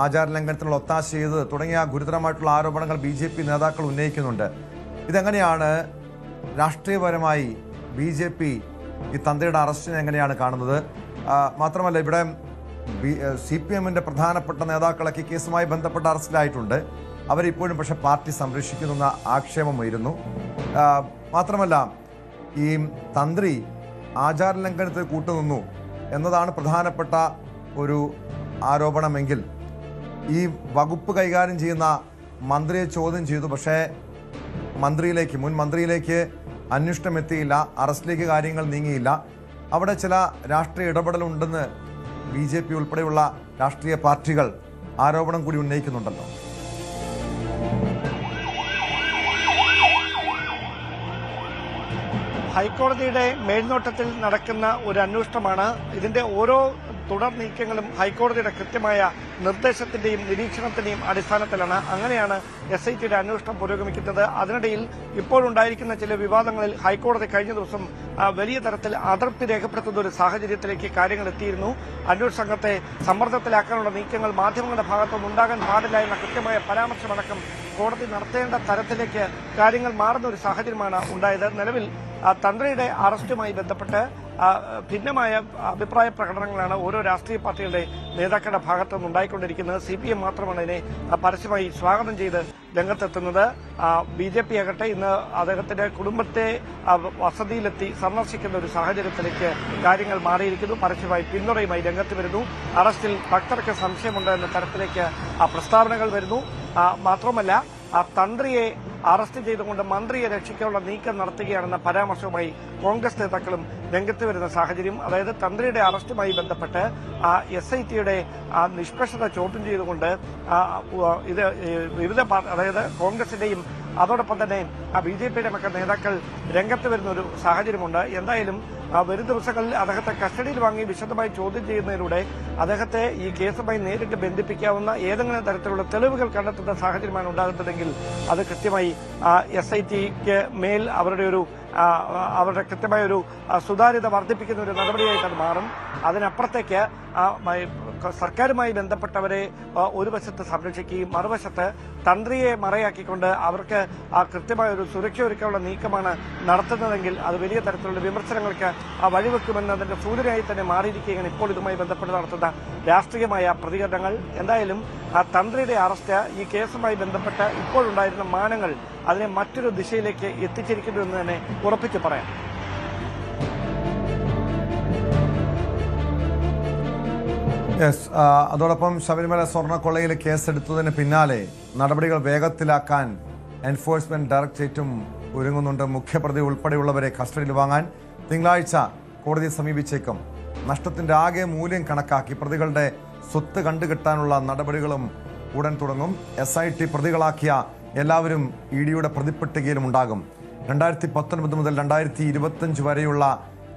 ആചാര ലംഘനത്തിനുള്ള ഒത്താശ ചെയ്തത് തുടങ്ങിയ ഗുരുതരമായിട്ടുള്ള ആരോപണങ്ങൾ BJP നേതാക്കൾ ഉന്നയിക്കുന്നുണ്ട്. ഇതെങ്ങനെയാണ് രാഷ്ട്രീയപരമായി BJP ഈ തന്ത്രിയുടെ അറസ്റ്റിനെ എങ്ങനെയാണ് കാണുന്നത്? മാത്രമല്ല ഇവിടെ CPM-ന്റെ പ്രധാനപ്പെട്ട നേതാക്കളൊക്കെ കേസുമായി ബന്ധപ്പെട്ട അറസ്റ്റിലായിട്ടുണ്ട്. അവരിപ്പോഴും പക്ഷെ പാർട്ടി സംരക്ഷിക്കുന്നെന്ന ആക്ഷേപം ഉയരുന്നു. മാത്രമല്ല ഈ തന്ത്രി ആചാര ലംഘനത്തിൽ കൂട്ടുനിന്നു എന്നതാണ് പ്രധാനപ്പെട്ട ഒരു ആരോപണമെങ്കിൽ ഈ വകുപ്പ് കൈകാര്യം ചെയ്യുന്ന മന്ത്രിയെ ചോദ്യം ചെയ്തു. പക്ഷേ മുൻ മന്ത്രിയിലേക്ക് അന്വേഷണം എത്തിയില്ല, അറസ്റ്റിലേക്ക് കാര്യങ്ങൾ നീങ്ങിയില്ല. അവിടെ ചില രാഷ്ട്രീയ ഇടപെടലുണ്ടെന്ന് BJP ഉൾപ്പെടെയുള്ള രാഷ്ട്രീയ പാർട്ടികൾ ആരോപണം കൂടി ഉന്നയിക്കുന്നുണ്ടല്ലോ. ഹൈക്കോടതിയുടെ മേൽനോട്ടത്തിൽ നടക്കുന്ന ഒരു അന്വേഷണമാണ്. ഇതിന്റെ ഓരോ തുടർ നീക്കങ്ങളും ഹൈക്കോടതിയുടെ കൃത്യമായ നിർദ്ദേശത്തിന്റെയും നിരീക്ഷണത്തിന്റെയും അടിസ്ഥാനത്തിലാണ്. അങ്ങനെയാണ് SITയുടെ അന്വേഷണം പുരോഗമിക്കുന്നത്. അതിനിടയിൽ ഇപ്പോഴുണ്ടായിരിക്കുന്ന ചില വിവാദങ്ങളിൽ ഹൈക്കോടതി കഴിഞ്ഞ ദിവസം വലിയ തരത്തിൽ അതൃപ്തി രേഖപ്പെടുത്തുന്ന ഒരു സാഹചര്യത്തിലേക്ക് കാര്യങ്ങൾ എത്തിയിരുന്നു. അന്വേഷണ സംഘത്തെ സമ്മർദ്ദത്തിലാക്കാനുള്ള നീക്കങ്ങൾ മാധ്യമങ്ങളുടെ ഭാഗത്തുനിന്ന് ഉണ്ടാകാൻ പാടില്ല എന്ന കൃത്യമായ പരാമർശമടക്കം കോടതി നടത്തേണ്ട തരത്തിലേക്ക് കാര്യങ്ങൾ മാറുന്ന ഒരു സാഹചര്യമാണ് ഉണ്ടായത്. നിലവിൽ തന്ത്രിയുടെ അറസ്റ്റുമായി ബന്ധപ്പെട്ട് ഭിന്നമായ അഭിപ്രായ പ്രകടനങ്ങളാണ് ഓരോ രാഷ്ട്രീയ പാർട്ടികളുടെ നേതാക്കളുടെ ഭാഗത്തുനിന്ന് ഉണ്ടായിക്കൊണ്ടിരിക്കുന്നത്. CPM മാത്രമാണ് ഇതിനെ പരസ്യമായി സ്വാഗതം ചെയ്ത് രംഗത്തെത്തുന്നത്. BJP ആകട്ടെ ഇന്ന് അദ്ദേഹത്തിന്റെ കുടുംബത്തെ വസതിയിലെത്തി സന്ദർശിക്കുന്ന ഒരു സാഹചര്യത്തിലേക്ക് കാര്യങ്ങൾ മാറിയിരിക്കുന്നു. പരസ്യമായി പിന്തുണയുമായി രംഗത്ത് വരുന്നു. അറസ്റ്റിൽ ഭക്തർക്ക് സംശയമുണ്ട് എന്ന തരത്തിലേക്ക് പ്രസ്താവനകൾ വരുന്നു. മാത്രമല്ല തന്ത്രിയെ അറസ്റ്റ് ചെയ്തുകൊണ്ട് മന്ത്രിയെ രക്ഷിക്കാനുള്ള നീക്കം നടത്തുകയാണെന്ന പരാമർശവുമായി കോൺഗ്രസ് നേതാക്കളും രംഗത്ത് വരുന്ന സാഹചര്യം. അതായത് തന്ത്രിയുടെ അറസ്റ്റുമായി ബന്ധപ്പെട്ട് SITയുടെ നിഷ്പക്ഷത ചോദ്യം ചെയ്തുകൊണ്ട് ഇത് വിവിധ അതായത് കോൺഗ്രസിന്റെയും അതോടൊപ്പം തന്നെ BJPയുടെ ഒക്കെ നേതാക്കൾ രംഗത്ത് വരുന്ന ഒരു സാഹചര്യമുണ്ട്. എന്തായാലും വരും ദിവസങ്ങളിൽ അദ്ദേഹത്തെ കസ്റ്റഡിയിൽ വാങ്ങി വിശദമായി ചോദ്യം ചെയ്യുന്നതിലൂടെ അദ്ദേഹത്തെ ഈ കേസുമായി നേരിട്ട് ബന്ധിപ്പിക്കാവുന്ന ഏതെങ്കിലും തരത്തിലുള്ള തെളിവുകൾ കണ്ടെത്തുന്ന സാഹചര്യമാണ് ഉണ്ടാകുന്നതെങ്കിൽ അത് കൃത്യമായി SITക്ക് മേൽ അവരുടെ ഒരു അവരുടെ കൃത്യമായ ഒരു സുതാര്യത വർദ്ധിപ്പിക്കുന്ന ഒരു നടപടിയായിട്ട് അത് മാറും. അതിനപ്പുറത്തേക്ക് സർക്കാരുമായി ബന്ധപ്പെട്ടവരെ ഒരു വശത്ത് സംരക്ഷിക്കുകയും മറുവശത്ത് തന്ത്രിയെ മറയാക്കിക്കൊണ്ട് അവർക്ക് കൃത്യമായ ഒരു സുരക്ഷ ഒരുക്കാനുള്ള നീക്കമാണ് നടത്തുന്നതെങ്കിൽ അത് വലിയ തരത്തിലുള്ള വിമർശനങ്ങൾക്ക് വഴിവെക്കുമെന്നതിന്റെ സൂചനയായി തന്നെ മാറിയിരിക്കുകയാണ് ഇപ്പോൾ ഇതുമായി ബന്ധപ്പെട്ട് നടത്തുന്ന രാഷ്ട്രീയമായ പ്രതികരണങ്ങൾ. എന്തായാലും തന്ത്രിയുടെ അറസ്റ്റ് ഈ കേസുമായി ബന്ധപ്പെട്ട് ഇപ്പോഴുണ്ടായിരുന്ന മാനങ്ങൾ അതിനെ മറ്റൊരു ദിശയിലേക്ക് എത്തിച്ചിരിക്കുന്നു എന്ന് തന്നെ ഉറപ്പിച്ചു പറയാം. അതോടൊപ്പം ശബരിമല സ്വർണ്ണക്കൊള്ളയിൽ കേസെടുത്തതിന് പിന്നാലെ നടപടികൾ വേഗത്തിലാക്കാൻ എൻഫോഴ്സ്മെന്റ് ഡയറക്ടറേറ്റും ഒരുങ്ങുന്നുണ്ട്. മുഖ്യപ്രതി ഉൾപ്പെടെയുള്ളവരെ കസ്റ്റഡിയിൽ വാങ്ങാൻ തിങ്കളാഴ്ച കോടതിയെ സമീപിച്ചേക്കും. നഷ്ടത്തിന്റെ ആകെ മൂല്യം കണക്കാക്കി പ്രതികളുടെ സ്വത്ത് കണ്ടുകിട്ടാനുള്ള നടപടികളും ഉടൻ തുടങ്ങും. SIT പ്രതികളാക്കിയ എല്ലാവരും EDയുടെ പ്രതിപ്പട്ടികയിലും ഉണ്ടാകും. 2019 മുതൽ 2025 വരെയുള്ള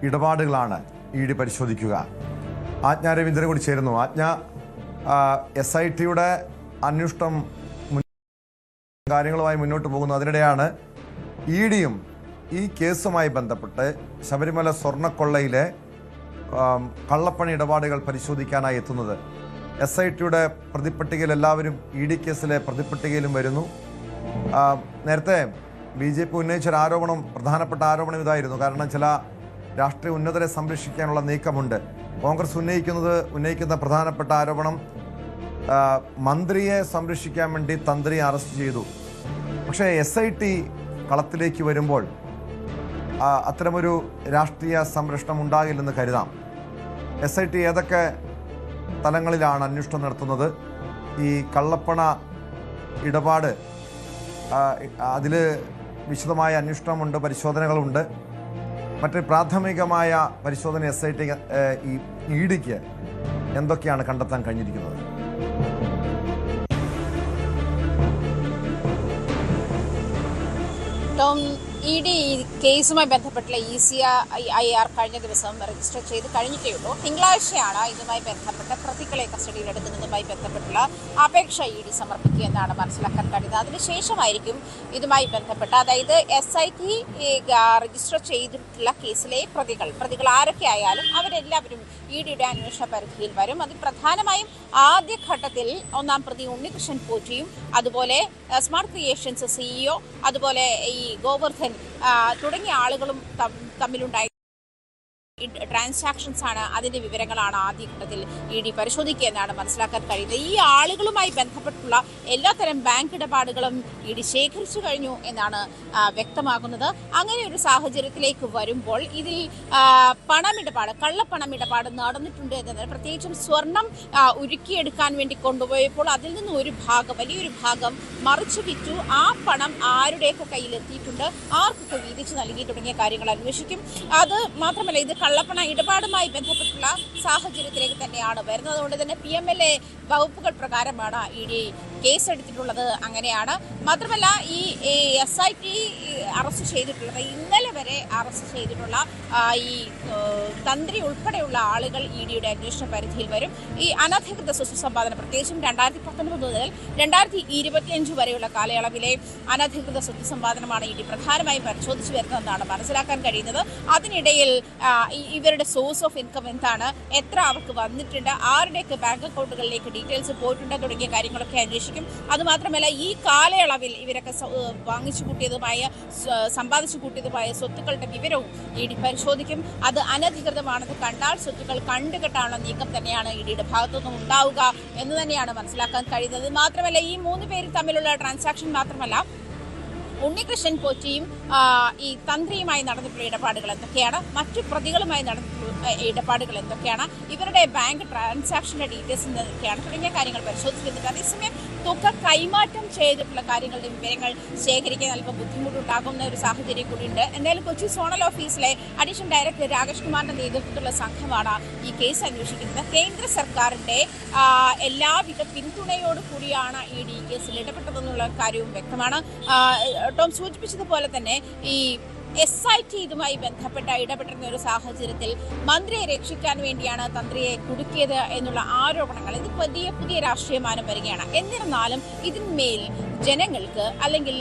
ഇടപാടുകളാണ് ED പരിശോധിക്കുക. ആജ്ഞ രവീന്ദ്രൻ കൂടി ചേരുന്നു. ആജ്ഞ, SITയുടെ അന്വേഷണം കാര്യങ്ങളുമായി മുന്നോട്ട് പോകുന്നു. അതിനിടെയാണ് EDയും ഈ കേസുമായി ബന്ധപ്പെട്ട് ശബരിമല സ്വർണ്ണക്കൊള്ളയിലെ കള്ളപ്പണി ഇടപാടുകൾ പരിശോധിക്കാനായി എത്തുന്നത്. SITയുടെ പ്രതിപ്പട്ടികയിൽ എല്ലാവരും ED കേസിലെ പ്രതിപ്പട്ടികയിലും വരുന്നു. നേരത്തെ BJP ഉന്നയിച്ചൊരു ആരോപണം, പ്രധാനപ്പെട്ട ആരോപണം ഇതായിരുന്നു. കാരണം ചില രാഷ്ട്രീയ ഉന്നതരെ സംരക്ഷിക്കാനുള്ള നീക്കമുണ്ട്. കോൺഗ്രസ് ഉന്നയിക്കുന്ന പ്രധാനപ്പെട്ട ആരോപണം മന്ത്രിയെ സംരക്ഷിക്കാൻ വേണ്ടി തന്ത്രിയെ അറസ്റ്റ് ചെയ്തു. പക്ഷേ SIT കളത്തിലേക്ക് വരുമ്പോൾ അത്തരമൊരു രാഷ്ട്രീയ സംരക്ഷണം ഉണ്ടാകില്ലെന്ന് കരുതാം. SIT ഏതൊക്കെ തലങ്ങളിലാണ് അന്വേഷണം നടത്തുന്നത്? ഈ കള്ളപ്പണ ഇടപാട് അതിൽ വിശദമായ അന്വേഷണമുണ്ട്, പരിശോധനകളുണ്ട്. മറ്റ് പ്രാഥമികമായ പരിശോധന SIT ഈ EDക്ക് എന്തൊക്കെയാണ് കണ്ടെത്താൻ കഴിഞ്ഞിരിക്കുന്നത്? ED കേസുമായി ബന്ധപ്പെട്ടുള്ള ECIR കഴിഞ്ഞ ദിവസം രജിസ്റ്റർ ചെയ്ത് കഴിഞ്ഞിട്ടേ ഉള്ളൂ. തിങ്കളാഴ്ചയാണ് ഇതുമായി ബന്ധപ്പെട്ട പ്രതികളെ കസ്റ്റഡിയിലെടുക്കുന്നതുമായി ബന്ധപ്പെട്ടുള്ള അപേക്ഷ ED സമർപ്പിക്കുക എന്നാണ് മനസ്സിലാക്കാൻ കഴിയുന്നത്. അതിനുശേഷമായിരിക്കും ഇതുമായി ബന്ധപ്പെട്ട, അതായത് SIT രജിസ്റ്റർ ചെയ്തിട്ടുള്ള കേസിലെ പ്രതികൾ ആരൊക്കെ ആയാലും അവരെല്ലാവരും EDയുടെ അന്വേഷണ പരിധിയിൽ വരും. അതിൽ പ്രധാനമായും ആദ്യഘട്ടത്തിൽ ഒന്നാം പ്രതി ഉണ്ണികൃഷ്ണൻ പോറ്റിയും അതുപോലെ സ്മാർട്ട് ക്രിയേഷൻസ് CEO അതുപോലെ ഈ ഗോവർദ്ധൻ തുടങ്ങിയ ആളുകളും തമ്മിലുണ്ടായി ട്രാൻസാക്ഷൻസ് ആണ്, അതിന്റെ വിവരങ്ങളാണ് ആദ്യഘട്ടത്തിൽ ED പരിശോധിക്കുക എന്നാണ് മനസ്സിലാക്കാൻ കഴിയുന്നത്. ഈ ആളുകളുമായി ബന്ധപ്പെട്ടുള്ള എല്ലാത്തരം ബാങ്ക് ഇടപാടുകളും ED ശേഖരിച്ചു കഴിഞ്ഞു എന്നാണ് വ്യക്തമാകുന്നത്. അങ്ങനെ ഒരു സാഹചര്യത്തിലേക്ക് വരുമ്പോൾ ഇതിൽ കള്ളപ്പണമിടപാട് നടന്നിട്ടുണ്ട് എന്നത്, പ്രത്യേകിച്ചും സ്വർണം ഉരുക്കിയെടുക്കാൻ വേണ്ടി കൊണ്ടുപോയപ്പോൾ അതിൽ നിന്ന് വലിയൊരു ഭാഗം മറിച്ചു വിറ്റു. ആ പണം ആരുടെയൊക്കെ കയ്യിലെത്തിയിട്ടുണ്ട്, ആർക്കൊക്കെ വീതിച്ചു നൽകി തുടങ്ങിയ കാര്യങ്ങൾ അന്വേഷിക്കും. അത് മാത്രമല്ല, ഇത് കള്ളപ്പണ ഇടപാടുമായി ബന്ധപ്പെട്ടുള്ള സാഹചര്യത്തിലേക്ക് തന്നെയാണ് വരുന്നത്. അതുകൊണ്ട് തന്നെ PMLA വകുപ്പുകൾ പ്രകാരമാണ് ED കേസെടുത്തിട്ടുള്ളത്. അങ്ങനെയാണ്. മാത്രമല്ല, ഈ SIT അറസ്റ്റ് ചെയ്തിട്ടുള്ളത്, ഇന്നലെ വരെ അറസ്റ്റ് ചെയ്തിട്ടുള്ള ഈ തന്ത്രി ഉൾപ്പെടെയുള്ള ആളുകൾ EDയുടെ അന്വേഷണ പരിധിയിൽ വരും. ഈ അനധികൃത സ്വത്ത് സമ്പാദനം, പ്രത്യേകിച്ചും 2019 മുതൽ 2025 വരെയുള്ള കാലയളവിലെ അനധികൃത സ്വത്ത് സമ്പാദനമാണ് ED പ്രധാനമായും പരിശോധിച്ചു വരുന്നതെന്നാണ് മനസ്സിലാക്കാൻ കഴിയുന്നത്. അതിനിടയിൽ ഇവരുടെ സോഴ്സ് ഓഫ് ഇൻകം എന്താണ്, എത്ര അവർക്ക് വന്നിട്ടുണ്ട്, ആരുടെയൊക്കെ ബാങ്ക് അക്കൗണ്ടുകളിലേക്ക് ഡീറ്റെയിൽസ് പോയിട്ടുണ്ട് തുടങ്ങിയ കാര്യങ്ങളൊക്കെ അന്വേഷിക്കും. അതുമാത്രമല്ല, ഈ കാലയളവിൽ ഇവരൊക്കെ സമ്പാദിച്ചു കൂട്ടിയതുമായ സ്വത്തുക്കളുടെ വിവരവും ED പരിശോധിക്കും. അത് അനധികൃതമാണെന്ന് കണ്ടാൽ സ്വത്തുക്കൾ കണ്ടുകെട്ടാനുള്ള നീക്കം തന്നെയാണ് EDയുടെ ഭാഗത്തുനിന്നും ഉണ്ടാവുക എന്ന് തന്നെയാണ് മനസ്സിലാക്കാൻ കഴിയുന്നത്. മാത്രമല്ല, ഈ 3 പേര് തമ്മിലുള്ള ട്രാൻസാക്ഷൻ മാത്രമല്ല, ഉണ്ണികൃഷ്ണൻ പോറ്റിയും ഈ തന്ത്രിയുമായി നടന്നിട്ടുള്ള ഇടപാടുകൾ എന്തൊക്കെയാണ്, മറ്റു പ്രതികളുമായി നടന്നിട്ടുള്ള ഇടപാടുകൾ എന്തൊക്കെയാണ്, ഇവരുടെ ബാങ്ക് ട്രാൻസാക്ഷന്റെ ഡീറ്റെയിൽസ് എന്തൊക്കെയാണ് തുടങ്ങിയ കാര്യങ്ങൾ പരിശോധിക്കുന്നുണ്ട്. അതേസമയം തുക കൈമാറ്റം ചെയ്തിട്ടുള്ള കാര്യങ്ങളുടെ വിവരങ്ങൾ ശേഖരിക്കാൻ അല്പം ബുദ്ധിമുട്ടുണ്ടാകുന്ന ഒരു സാഹചര്യം കൂടിയുണ്ട്. എന്തായാലും കൊച്ചി സോണൽ ഓഫീസിലെ അഡീഷണൽ ഡയറക്ടർ രാകേഷ് കുമാറിന്റെ നേതൃത്വത്തിലുള്ള സംഘമാണ് ഈ കേസ് അന്വേഷിക്കുന്നത്. കേന്ദ്ര സർക്കാരിന്റെ എല്ലാവിധ പിന്തുണയോട് കൂടിയാണ് ED കേസിൽ ഇടപെട്ടതെന്നുള്ള കാര്യവും വ്യക്തമാണ്. ടോം സൂചിപ്പിച്ചതുപോലെ തന്നെ ഈ SIT ഇതുമായി ബന്ധപ്പെട്ട ഇടപെട്ടിരുന്ന ഒരു സാഹചര്യത്തിൽ മന്ത്രിയെ രക്ഷിക്കാൻ വേണ്ടിയാണ് തന്ത്രിയെ കുടുക്കിയത് എന്നുള്ള ആരോപണങ്ങൾ, ഇത് പുതിയ രാഷ്ട്രീയമാനം വരികയാണ്. എന്നിരുന്നാലും ഇതിന്മേൽ ജനങ്ങൾക്ക് അല്ലെങ്കിൽ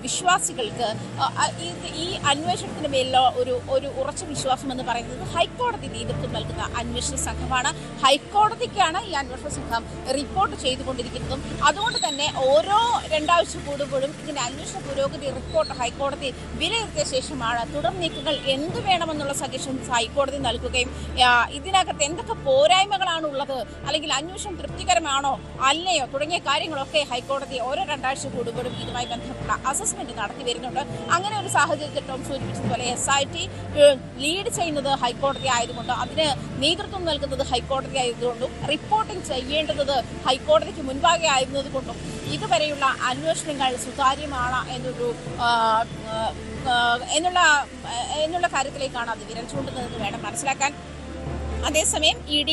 വിശ്വാസികൾക്ക് ഈ അന്വേഷണത്തിന് മേലുള്ള ഒരു ഉറച്ച വിശ്വാസം എന്ന് പറയുന്നത് ഹൈക്കോടതി നേതൃത്വം നൽകുന്ന അന്വേഷണ സംഘമാണ്. ഹൈക്കോടതിക്കാണ് ഈ അന്വേഷണ സംഘം റിപ്പോർട്ട് ചെയ്തുകൊണ്ടിരിക്കുന്നതും. അതുകൊണ്ട് തന്നെ ഓരോ 2 ആഴ്ച കൂടുമ്പോഴും ഇതിന്റെ അന്വേഷണ പുരോഗതി റിപ്പോർട്ട് ഹൈക്കോടതി വിലയിരുത്തിയ ശേഷമാണ് തുടർ നീക്കങ്ങൾ എന്ത് വേണമെന്നുള്ള സജഷൻസ് ഹൈക്കോടതി നൽകുകയും ഇതിനകത്ത് എന്തൊക്കെ പോരായ്മകളാണ് ഉള്ളത്, അല്ലെങ്കിൽ അന്വേഷണം തൃപ്തികരമാണോ അല്ലയോ തുടങ്ങിയ കാര്യങ്ങളൊക്കെ ഹൈക്കോടതി ഓരോ 2 ആഴ്ച കൂടുമ്പോഴും ഇതുമായി ബന്ധപ്പെട്ട അസസ്മെന്റ് നടത്തി വരുന്നുണ്ട്. അങ്ങനെ ഒരു സാഹചര്യത്തിൽ ടോം സൂചിപ്പിച്ചതുപോലെ SIT ലീഡ് ചെയ്യുന്നത് ഹൈക്കോടതി ആയതുകൊണ്ട്, അതിന് നേതൃത്വം നൽകുന്നത് ഹൈക്കോടതി ആയതുകൊണ്ടും, റിപ്പോർട്ടിംഗ് ചെയ്യേണ്ടത് ഹൈക്കോടതിക്ക് മുൻപാകെ ആയിരുന്നതുകൊണ്ടും ഇതുവരെയുള്ള അന്വേഷണങ്ങൾ സുതാര്യമാണ് എന്നുള്ള കാര്യത്തിലേക്കാണ് അത് വിരൽ ചൂണ്ടുന്നതെന്ന് വേണം മനസ്സിലാക്കാൻ. അതേസമയം ED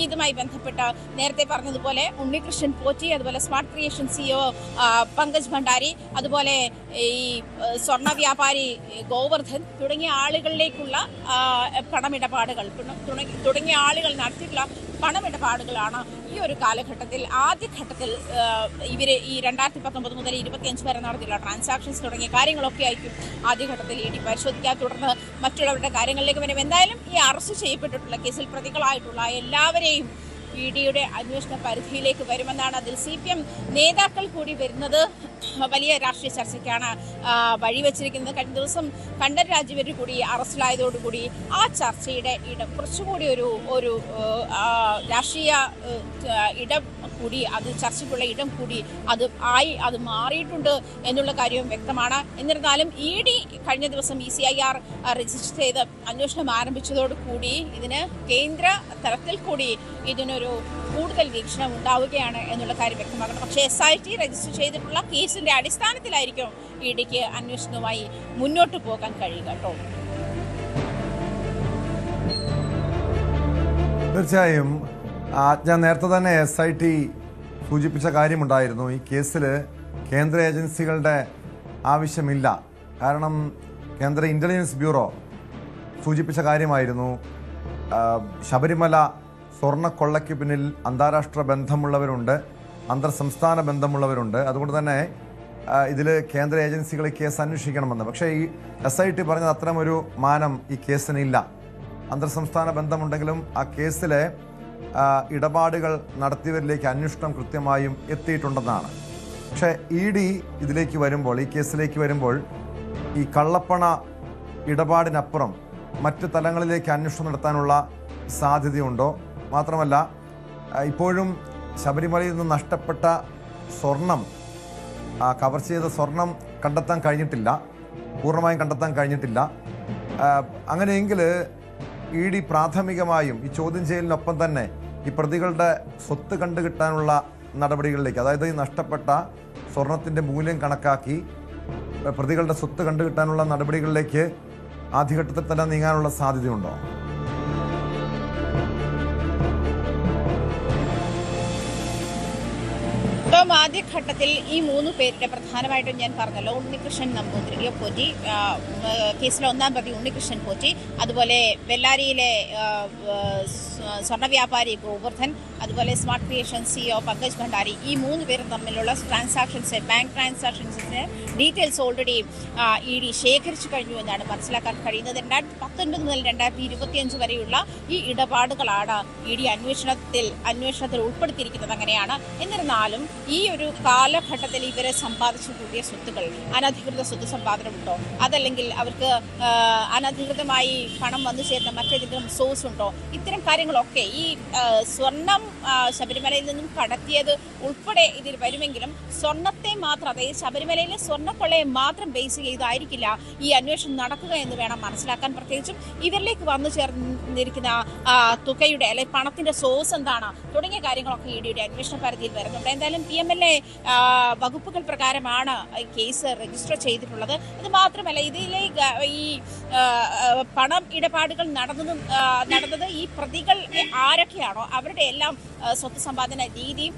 ഇതുമായി ബന്ധപ്പെട്ട് നേരത്തെ പറഞ്ഞതുപോലെ ഉണ്ണികൃഷ്ണൻ പോറ്റി, അതുപോലെ smart creation CEO Pankaj Bhandari, അതുപോലെ ഈ സ്വർണ്ണ വ്യാപാരി ഗോവർദ്ധൻ തുടങ്ങിയ ആളുകളിലേക്കുള്ള പണമിടപാടുകൾ തുടങ്ങിയ ആളുകൾ നടത്തിയിട്ടുള്ള പണമിടപാടുകളാണ് ഈ ഒരു കാലഘട്ടത്തിൽ ആദ്യഘട്ടത്തിൽ ഇവര് ഈ 2019 മുതൽ 25 വരെ നടത്തിയുള്ള ട്രാൻസാക്ഷൻസ് തുടങ്ങിയ കാര്യങ്ങളൊക്കെ ആയിരിക്കും ആദ്യഘട്ടത്തിൽ ED പരിശോധിക്കാൻ, തുടർന്ന് മറ്റുള്ളവരുടെ കാര്യങ്ങളിലേക്ക് വരും. എന്തായാലും ഈ അറസ്റ്റ് ചെയ്യപ്പെട്ടിട്ടുള്ള കേസിൽ പ്രതികളായിട്ടുള്ള എല്ലാവരെയും EDയുടെ അന്വേഷണ പരിധിയിലേക്ക് വരുമെന്നാണ്. അതിൽ CPM നേതാക്കൾ കൂടി വരുന്നത് വലിയ രാഷ്ട്രീയ ചർച്ചയ്ക്കാണ് വഴിവെച്ചിരിക്കുന്നത്. കഴിഞ്ഞ ദിവസം കണ്ഠൻ രാജീവര് കൂടി അറസ്റ്റിലായതോടുകൂടി ആ ചർച്ചയുടെ ഇടം കുറച്ചുകൂടി ഒരു രാഷ്ട്രീയ ഇടം കൂടി, അത് ചർച്ചയ്ക്കുള്ള ഇടം കൂടി അത് മാറിയിട്ടുണ്ട് എന്നുള്ള കാര്യവും വ്യക്തമാണ്. എന്നിരുന്നാലും ED കഴിഞ്ഞ ദിവസം ECIR രജിസ്റ്റർ ചെയ്ത് അന്വേഷണം ആരംഭിച്ചതോടുകൂടി ഇതിന് കേന്ദ്ര തലത്തിൽ കൂടി ഇതിനൊരു കൂടുതൽ വീക്ഷണം ഉണ്ടാവുകയാണ് എന്നുള്ള കാര്യം വ്യക്തമാക്കണം. പക്ഷേ SIT രജിസ്റ്റർ ചെയ്തിട്ടുള്ള കേസിന്റെ അടിസ്ഥാനത്തിലായിരിക്കും EDക്ക് അന്വേഷണവുമായി മുന്നോട്ട് പോകാൻ കഴിയുക കേട്ടോ. തീർച്ചയായും ഞാൻ നേരത്തെ തന്നെ SIT സൂചിപ്പിച്ച കാര്യമുണ്ടായിരുന്നു. ഈ കേസിൽ കേന്ദ്ര ഏജൻസികളുടെ ആവശ്യമില്ല. കാരണം കേന്ദ്ര ഇൻ്റലിജൻസ് ബ്യൂറോ സൂചിപ്പിച്ച കാര്യമായിരുന്നു, ശബരിമല സ്വർണ്ണക്കൊള്ളയ്ക്ക് പിന്നിൽ അന്താരാഷ്ട്ര ബന്ധമുള്ളവരുണ്ട്, അന്തർ സംസ്ഥാന ബന്ധമുള്ളവരുണ്ട്. അതുകൊണ്ട് തന്നെ ഇതിൽ കേന്ദ്ര ഏജൻസികൾ ഈ കേസ് അന്വേഷിക്കണമെന്ന്. പക്ഷേ ഈ SIT പറഞ്ഞത് അത്തരമൊരു മാനം ഈ കേസിനില്ല. അന്തർ സംസ്ഥാന ബന്ധമുണ്ടെങ്കിലും ആ കേസിലെ ഇടപാടുകൾ നടത്തിയവരിലേക്ക് അന്വേഷണം കൃത്യമായും എത്തിയിട്ടുണ്ടെന്നാണ്. പക്ഷേ ED ഇതിലേക്ക് വരുമ്പോൾ, ഈ കേസിലേക്ക് വരുമ്പോൾ, ഈ കള്ളപ്പണ ഇടപാടിനപ്പുറം മറ്റ് തലങ്ങളിലേക്ക് അന്വേഷണം നടത്താനുള്ള സാധ്യതയുണ്ടോ? മാത്രമല്ല, ഇപ്പോഴും ശബരിമലയിൽ നിന്ന് നഷ്ടപ്പെട്ട സ്വർണം, കവർ ചെയ്ത സ്വർണം കണ്ടെത്താൻ കഴിഞ്ഞിട്ടില്ല, പൂർണ്ണമായും കണ്ടെത്താൻ കഴിഞ്ഞിട്ടില്ല. അങ്ങനെയെങ്കിൽ ED പ്രാഥമികമായും ഈ ചോദ്യം ചെയ്യലിനൊപ്പം തന്നെ ഈ പ്രതികളുടെ സ്വത്ത് കണ്ടുകിട്ടാനുള്ള നടപടികളിലേക്ക്, അതായത് ഈ നഷ്ടപ്പെട്ട സ്വർണത്തിൻ്റെ മൂല്യം കണക്കാക്കി പ്രതികളുടെ സ്വത്ത് കണ്ടുകിട്ടാനുള്ള നടപടികളിലേക്ക് ആദ്യഘട്ടത്തിൽ തന്നെ നീങ്ങാനുള്ള സാധ്യതയുണ്ടോ? ആദ്യഘട്ടത്തിൽ ഈ 3 പേരുടെ പ്രധാനമായിട്ടും ഞാൻ പറഞ്ഞല്ലോ, ഉണ്ണികൃഷ്ണൻ നമ്പൂതിരി പോറ്റി, കേസിലെ 1-ാം പ്രതി ഉണ്ണികൃഷ്ണൻ പോറ്റി, അതുപോലെ ബെല്ലാരിയിലെ സ്വർണ്ണ വ്യാപാരി ഗോവർദ്ധൻ, അതുപോലെ smart creation CEO Pankaj Bhandari, ഈ 3 പേരും തമ്മിലുള്ള ട്രാൻസാക്ഷൻസ്, ബാങ്ക് ട്രാൻസാക്ഷൻസിന്റെ ഡീറ്റെയിൽസ് ഓൾറെഡി ED ശേഖരിച്ചു കഴിഞ്ഞു എന്നാണ് മനസ്സിലാക്കാൻ കഴിയുന്നത്. 2019 മുതൽ 2025 വരെയുള്ള ഈ ഇടപാടുകളാണ് ED അന്വേഷണത്തിൽ ഉൾപ്പെടുത്തിയിരിക്കുന്നത്. അങ്ങനെയാണ്. എന്നിരുന്നാലും ഈ ഒരു കാലഘട്ടത്തിൽ ഇവരെ സമ്പാദിച്ചു കൂടിയ സ്വത്തുകൾ, അനധികൃത സ്വത്ത് സമ്പാദനമുണ്ടോ, അതല്ലെങ്കിൽ അവർക്ക് അനധികൃതമായി പണം വന്നു ചേരുന്ന മറ്റേതെങ്കിലും സോഴ്സ് ഉണ്ടോ, ഇത്തരം കാര്യങ്ങളൊക്കെ ഈ സ്വർണം ശബരിമലയിൽ നിന്നും കടത്തിയത് ഉൾപ്പെടെ ഇതിൽ വരുമെങ്കിലും സ്വർണത്തെ മാത്രം, അതായത് ശബരിമലയിലെ സ്വർണ്ണക്കൊള്ളയെ മാത്രം ബേസ് ചെയ്തായിരിക്കില്ല ഈ അന്വേഷണം നടക്കുക എന്ന് വേണം മനസ്സിലാക്കാൻ. പ്രത്യേകിച്ചും ഇവരിലേക്ക് വന്നു ചേർന്നിരിക്കുന്ന തുകയുടെ അല്ലെങ്കിൽ പണത്തിന്റെ സോഴ്സ് എന്താണ് തുടങ്ങിയ കാര്യങ്ങളൊക്കെ EDയുടെ അന്വേഷണ പരിധിയിൽ വരുന്നുണ്ട്. എന്തായാലും PMLA വകുപ്പുകൾ പ്രകാരമാണ് കേസ് രജിസ്റ്റർ ചെയ്തിട്ടുള്ളത്. അത് മാത്രമല്ല, ഇതിലെ ഈ പണം ഇടപാടുകൾ നടന്നത് ഈ പ്രതികൾ ആരൊക്കെയാണോ അവരുടെ എല്ലാം സ്വത്ത് സമ്പാദന രീതിയും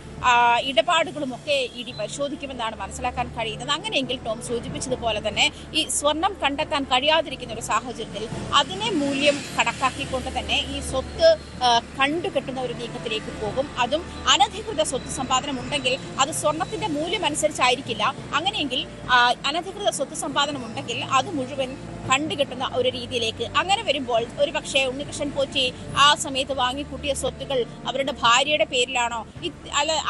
ഇടപാടുകളും ഒക്കെ ഇ ഡി പരിശോധിക്കുമെന്നാണ് മനസ്സിലാക്കാൻ കഴിയുന്നത്. അങ്ങനെയെങ്കിൽ ടോം സൂചിപ്പിച്ചതുപോലെ തന്നെ ഈ സ്വർണം കണ്ടെത്താൻ കഴിയാതിരിക്കുന്ന ഒരു സാഹചര്യത്തിൽ അതിനെ മൂല്യം കണക്കാക്കിക്കൊണ്ട് തന്നെ ഈ സ്വത്ത് കണ്ടുകെട്ടുന്ന ഒരു നീക്കത്തിലേക്ക് പോകും. അതും അനധികൃത സ്വത്ത് സമ്പാദനം ഉണ്ടെങ്കിൽ അത് സ്വർണത്തിന്റെ മൂല്യം അനുസരിച്ചായിരിക്കില്ല. അങ്ങനെയെങ്കിൽ അനധികൃത സ്വത്ത് സമ്പാദനം ഉണ്ടെങ്കിൽ അത് മുഴുവൻ കണ്ടുകെട്ടുന്ന ഒരു രീതിയിലേക്ക് അങ്ങനെ വരുമ്പോൾ ഒരുപക്ഷെ ഉണ്ണികൃഷ്ണൻ പോറ്റി ആ സമയത്ത് വാങ്ങിക്കൂട്ടിയ സ്വത്തുകൾ അവരുടെ ഭാര്യയുടെ പേരിലാണോ